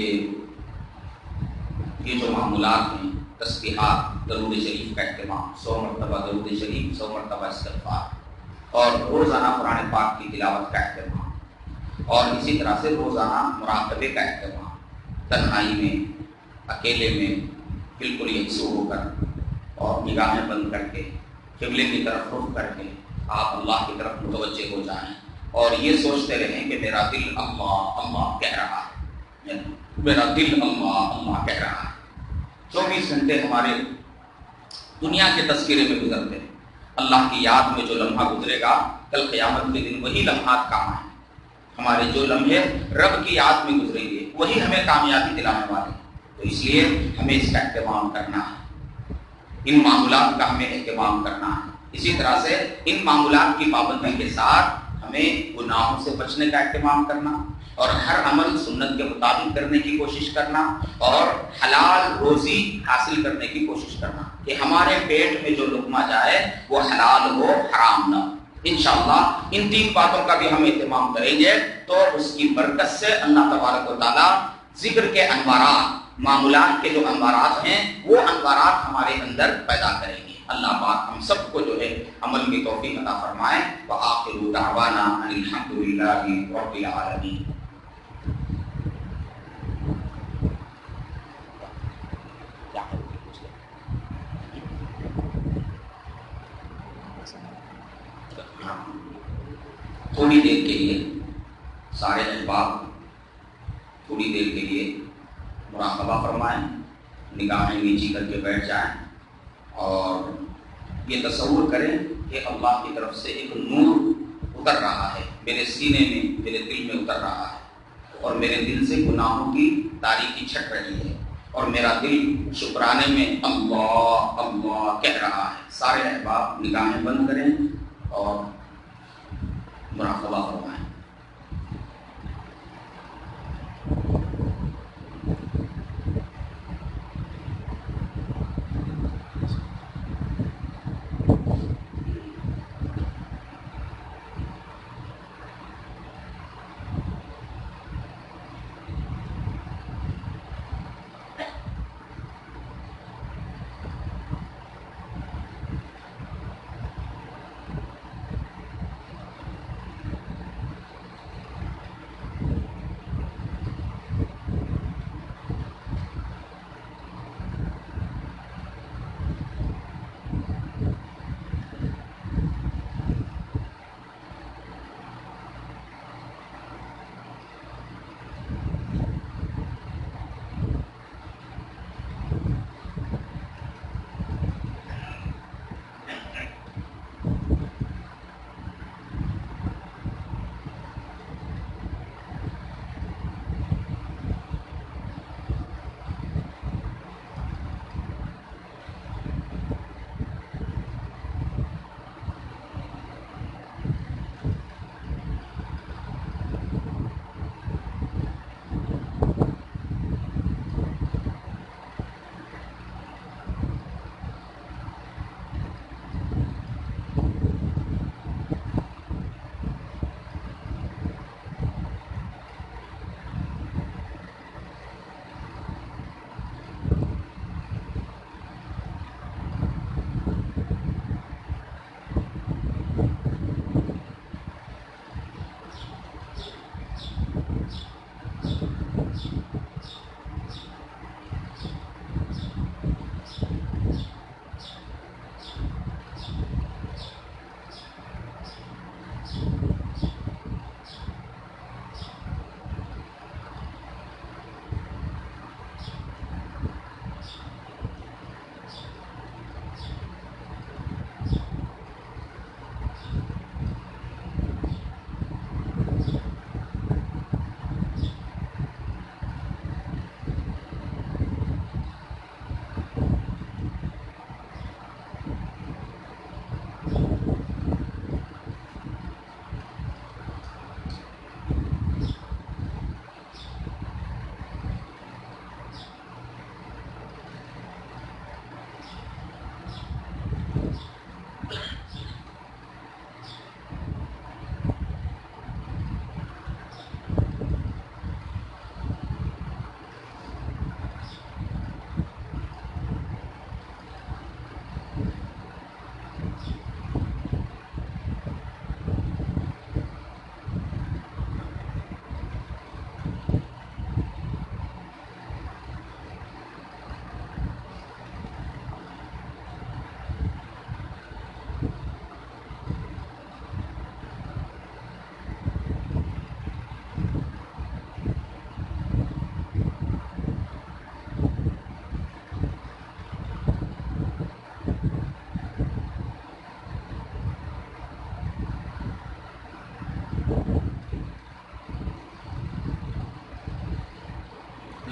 یہ جو معمولات ہیں تسبیحات، درود شریف کا اہتمام، 100 مرتبہ درود شریف، 100 مرتبہ استغفار اور روزانہ قرآن پاک کی تلاوت کا اہتمام اور اسی طرح سے روزانہ مراقبے کا اہتمام، تنہائی میں، اکیلے میں بالکل یکسو ہو کر اور نگاہیں بند کر کے قبلے کی طرف رخ کر کے آپ اللہ کی طرف متوجہ ہو جائیں اور یہ سوچتے رہیں کہ میرا دل اللہ اللہ کہہ رہا ہے، میرا دل اللہ اللہ کہہ رہا ہے. 24 گھنٹے ہمارے دنیا کے تذکرے میں گزرتے ہیں. اللہ کی یاد میں جو لمحہ گزرے گا کل قیامت کے دن وہی لمحات کام آئیں. ہمارے جو لمحے رب کی یاد میں گزریں گے وہی ہمیں کامیابی دلانے والے ہیں. تو اس لیے ہمیں اس کا اہتمام کرنا ہے، ان معمولات کا ہمیں اہتمام کرنا ہے. اسی طرح سے ان معمولات کی پابندی کے ساتھ ہمیں گناہوں سے بچنے کا اہتمام کرنا اور ہر عمل سنت کے مطابق کرنے کی کوشش کرنا اور حلال روزی حاصل کرنے کی کوشش کرنا کہ ہمارے پیٹ میں جو لقمہ جائے وہ حلال ہو، حرام نہ ہو. انشاءاللہ ان 3 باتوں کا بھی ہم اہتمام کریں گے تو اس کی برکت سے اللہ تبارک و تعالیٰ ذکر کے انوارات، معمولات کے جو انوارات ہیں وہ انوارات ہمارے اندر پیدا کریں گے. اللہ پاک ہم سب کو جو ہے عمل کی توفیق عطا فرمائے. وآخر دعوانا ان الحمد للہ رب العالمین. تھوڑی دیر کے لیے سارے احباب تھوڑی دیر کے لیے مراقبہ فرمائیں، نگاہیں نیچی کر کے بیٹھ جائیں اور یہ تصور کریں کہ اللہ کی طرف سے ایک نور اتر رہا ہے، میرے سینے میں، میرے دل میں اتر رہا ہے اور میرے دل سے گناہوں کی تاریکی چھٹ رہی ہے اور میرا دل شکرانے میں اللہ اللہ کہہ رہا ہے. سارے احباب نگاہیں بند کریں اور مراقبہ فرمائیں.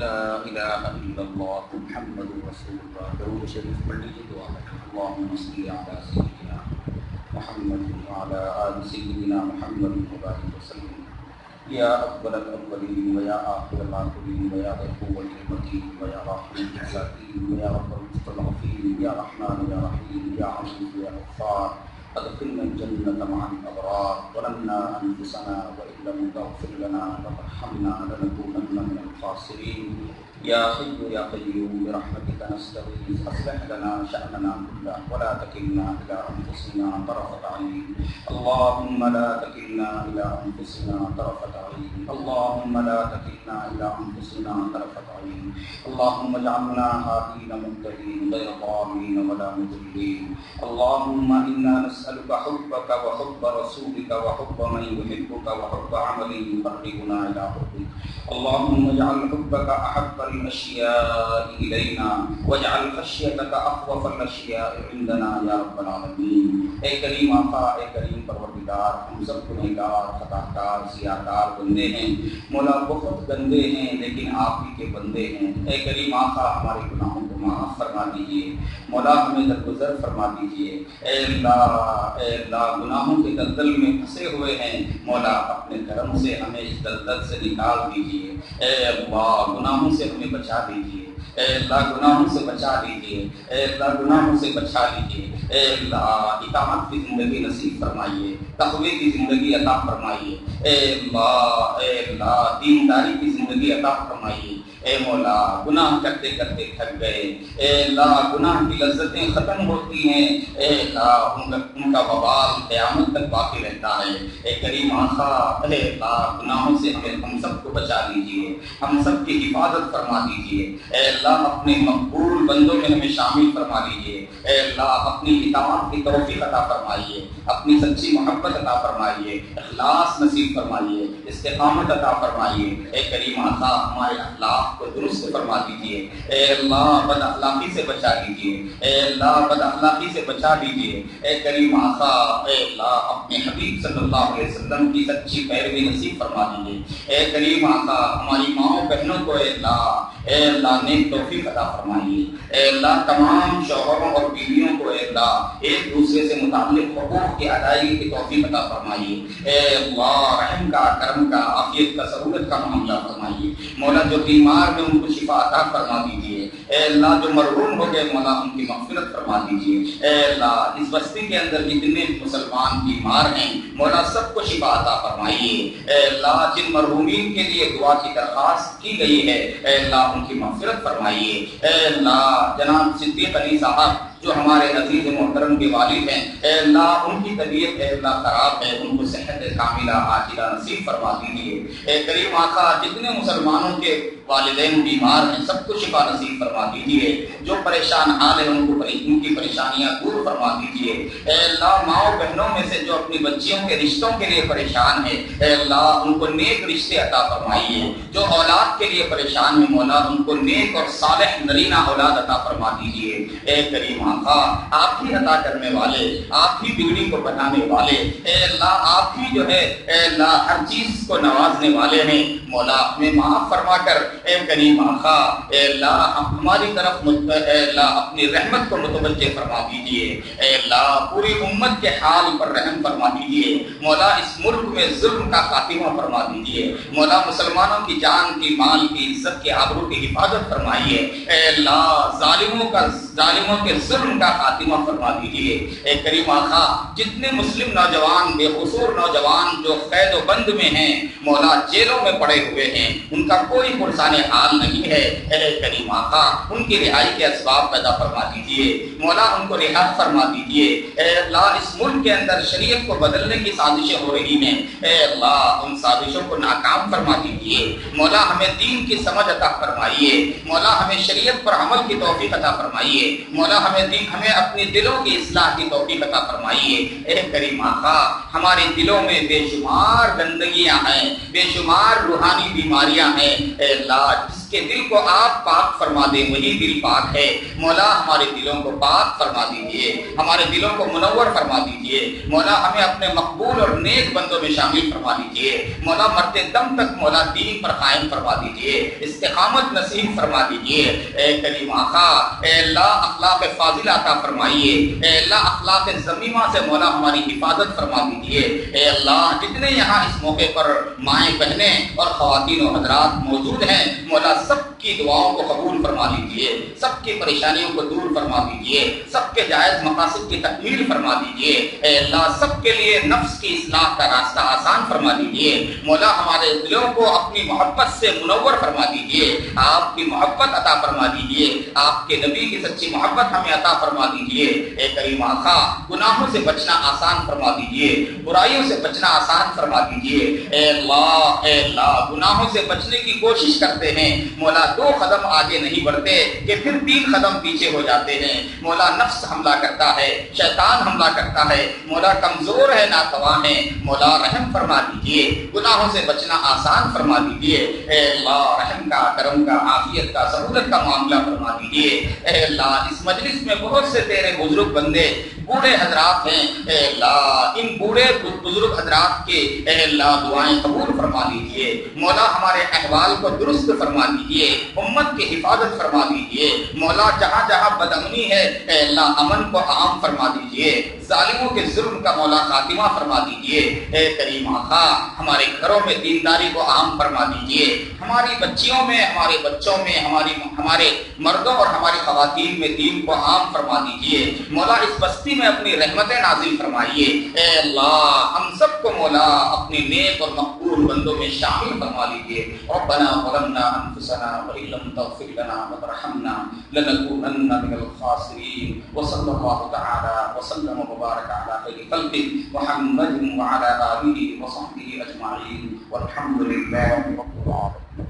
لا الہ الا اللہ محمد رسول اللہ. درود شریف پڑھ لیجیے. دعا کریں. اللہم صلی علی سیدنا محمد وعلی آل سیدنا محمد وبارک وسلم. یا اول الاولین و یا آخر الاخرین و یا ذی القوة المتین و یا راحم الساکین و یا رب المستضعفین یا رحمن یا رحیم یا عزیز یا غفار. ادخلنا الجنة مع الأبرار ظلمنا أنفسنا وإن لم تغفر لنا وترحمنا لنكونن من الخاسرين. يا حي يا قيوم برحمتك نستغيث أصلح لنا شأننا كله ولا تكلنا إلى أنفسنا طرفة عين. اللهم لا تكلنا إلى أنفسنا طرفة عين. اللهم لا تكلنا إلى أنفسنا طرفة عين. اللهم اجعلنا هادين مهتدين غير ضالين ولا مضلين. اللهم إنا نسألك حبك وحب رسولك وحب من يحبك وحب عمل يقربنا إلى حبك. اللهم اجعل حبك أحب الأشياء إلينا واجعل خشيتك أخوف الأشياء عندنا يا رب العالمين. اے کریم آقا، اے کریم پروردگار، ہم سب گنہگار، خطا کار، سیاہ کار بندے ہیں. مولا بہت گندے ہیں لیکن آپ ہی کے بندے ہیں. اے کریم آقا، ہمارے گناہوں کو معاف فرما دیجیے. مولا ہمیں درگزر فرما دیجیے. اے اللہ گناہوں کے دلدل میں پھنسے ہوئے ہیں. مولا اپنے کرم سے ہمیں اس دلدل سے نکال دیجیے. اے اللہ گناہوں سے ہمیں بچا دیجیے. اے اللہ گناہوں سے بچا لیجیے. اے اللہ گناہوں سے بچا لیجیے. اے اللہ اطاعت کی زندگی نصیب فرمائیے. تقوی کی زندگی عطا فرمائیے. اے اللہ دینداری کی زندگی عطا فرمائیے. اے مولا گناہ کرتے کرتے تھک گئے. اے اللہ گناہ کی لذتیں ختم ہوتی ہیں. اے اللہ ان کا وبال قیامت تک باقی رہتا ہے. اے کریم آقا، اے اللہ گناہوں سے ہم سب کو بچا لیجیے. ہم سب کی حفاظت فرما دیجیے. اے اللہ اپنے مقبول بندوں میں ہمیں شامل فرما لیجیے. اے اللہ اپنی اطاعت کی توفیق عطا فرمائیے. اپنی سچی محبت عطا فرمائیے. اخلاص نصیب فرمائیے. استقامت عطا فرمائیے. اے کریم آقا ہمارے اخلاق کو درست فرما دیجیے. اے اللہ بد اخلاقی سے بچا لیجیے. اے اللہ بد اخلاقی سے بچا لیجیے. اے کریم آقا، اے اللہ اپنے حبیب صلی اللہ علیہ وسلم کی سچی پیروی نصیب فرما دیجیے. اے کریم آقا ہماری ماؤں بہنوں کو اے اللہ نیک توفیق عطا فرمائیے. اے اللہ تمام شوہروں اور بیویوں کو اے اللہ ایک دوسرے سے متعلق حقوق کی ادائیگی کی توفیق عطا فرمائیے. اے اللہ رحم کا، کرم کا، عافیت کا، سہولت کا معاملہ فرمائیے. مولا جو بیمار میں ان کو شفا عطا فرما دیجیے. اے اللہ جو مرحوم ہو گئے مولا ان کی مغفرت فرما دیجیے. اے اللہ اس بستی کے اندر جتنے مسلمان بیمار ہیں مولا سب کو شفا عطا فرمائیے. اے اللہ جن مرحومین کے لیے دعا کی درخواست کی گئی ہے اے اللہ ان کی مغفرت فرمائیے. اے اللہ جناب صدیق علی صاحب جو ہمارے عزیز محترم کے والد ہیں اے اللہ ان کی طبیعت اے اللہ خراب ہے، ان کو صحت کاملہ عاجلہ نصیب فرما دیجیے۔ اے کریم آقا جتنے مسلمانوں کے والدین بیمار ہیں سب کو شفا نصیب فرما دیجیے، جو پریشان حال ہیں ان کی پریشانیاں دور فرما دیجیے۔ اے اللہ ماؤں بہنوں میں سے جو اپنی بچیوں کے رشتوں کے لیے پریشان ہیں اے اللہ ان کو نیک رشتے عطا فرمائیے، جو اولاد کے لیے پریشان ہیں مولا ان کو نیک اور صالح نرینہ اولاد عطا فرما دیجیے۔ اے کریم آقا آپ ہی عطا کرنے والے، آپ ہی بگڑی کو بنانے والے، اے اللہ آپ ہی جو ہے اے اللہ ہر چیز کو نوازنے والے ہیں مولا ہمیں معاف فرما کر اے کریم آقا اے اللہ ہماری طرف اے اللہ اپنی رحمت کو متوجہ فرما دیجیے۔ اے اللہ پوری امت کے حال پر رحم فرما دیجیے مولا، اس ملک میں ظلم کا خاتمہ فرما دیجیے مولا، مسلمانوں کی جان کی مال کی عزت کی آبرو کی حفاظت فرمائیے اے اللہ، ظالموں کے ظلم کا خاتمہ فرما دیجیے۔ اے کریم آقا جتنے مسلم نوجوان بے قصور نوجوان جو قید و بند میں ہیں مولا، جیلوں میں پڑے ہوئے ہیں، ان کا کوئی پرسان حال نہیں ہے، اے کریم آقا ان کی رہائی کے اسباب پیدا فرما دیجیے مولا، ان کو رہا فرما دیجیے۔ اے اللہ اس ملک کے اندر شریعت کو بدلنے کی سازشیں ہو رہی ہیں اے اللہ ان سازشوں کو ناکام فرما دیجیے مولا، ہمیں دین کی سمجھ عطا فرمائیے مولا، ہمیں شریعت پر عمل کی توفیق عطا فرمائیے مولا، ہمیں اپنے دلوں کی اصلاح کی توفیق عطا فرمائیے۔ اے کریم آقا ہمارے دلوں میں بے شمار گندگیاں ہیں، بے شمار روحانی بیماریاں ہیں اے اللہ، جس کے دل کو آپ پاک فرما دیں وہی دل پاک ہے مولا، ہمارے دلوں کو پاک فرما دیجیے، ہمارے دلوں کو منور فرما دیجیے مولا، ہمیں اپنے مقبول اور نیک بندوں میں شامل فرما دیجیے مولا، مرتے دم تک مولا دین پر قائم فرما دیجیے، استقامت نصیب فرما دیجیے۔ اے کریم آقا اے اللہ اخلاق فاضلہ عطا فرمائیے، اے اللہ اخلاق ذمیمہ سے مولا ہماری حفاظت فرما دیجیے۔ اے اللہ جتنے یہاں اس موقع پر مائیں بہنیں اور خواتین و حضرات موجود ہیں مولا، سب کی دعاؤں کو قبول فرما لیجیے، سب کی پریشانیوں کو دور فرما دیجیے، سب کے جائز مقاصد کی تکمیل فرما دیجیے اے اللہ، سب کے لیے نفس کی اصلاح کا راستہ آسان فرما دیجیے مولا، ہمارے دلوں کو اپنی محبت سے منور فرما دیجیے، آپ کی محبت عطا فرما دیجیے، آپ کے نبی کی سچی محبت ہمیں عطا فرما دیجیے۔ اے کریم آقا گناہوں سے بچنا آسان فرما دیجیے، برائیوں سے بچنا آسان فرما دیجیے اے اللہ گناہوں سے بچنے کی کوشش کرتے ہیں مولا، 2 قدم آگے نہیں بڑھتے کہ پھر 3 قدم پیچھے ہو جاتے ہیں مولا، نفس حملہ کرتا ہے، شیطان حملہ کرتا ہے مولا، کمزور ہے ناتواں ہے مولا، رحم فرما دیجیے، گناہوں سے بچنا آسان فرما دیجیے اے اللہ، رحم کا کرم کا عافیت کا سہولت کا معاملہ فرما دیجیے اے اللہ، اس مجلس میں بہت سے تیرے بزرگ بندے بوڑھے حضرات ہیں اے اللہ، ان بوڑھے بزرگ حضرات کے اے اللہ دعائیں قبول فرما لیجیے مولا، ہمارے احوال کو درست فرما دیجیے، امت کی حفاظت فرما دیجیے مولا، جہاں جہاں بدامنی ہے اے اللہ امن کو عام فرما دیجیے، ظالموں کے ظلم کا مولا خاتمہ فرما دیجیے اے کریم آقا، ہمارے گھروں میں دینداری کو عام فرما دیجیے، ہماری بچیوں میں ہمارے بچوں میں ہمارے مردوں اور ہماری خواتین میں دین کو عام فرما دیجیے مولا، اس بستی میں اپنی رحمتیں نازل فرمائیے اے اللہ، ہم سب کو مولا اپنے نیک اور مقبول بندوں میں شامل فرما لیجیے۔ ربنا ظلمنا انفسنا وان لم تغفر لنا وترحمنا لنكونن من الخاسرين، وصلى الله تعالى وسلم وبارك على خير خلقه محمد وعلى اله وصحبه اجمعين، والحمد لله رب العالمين۔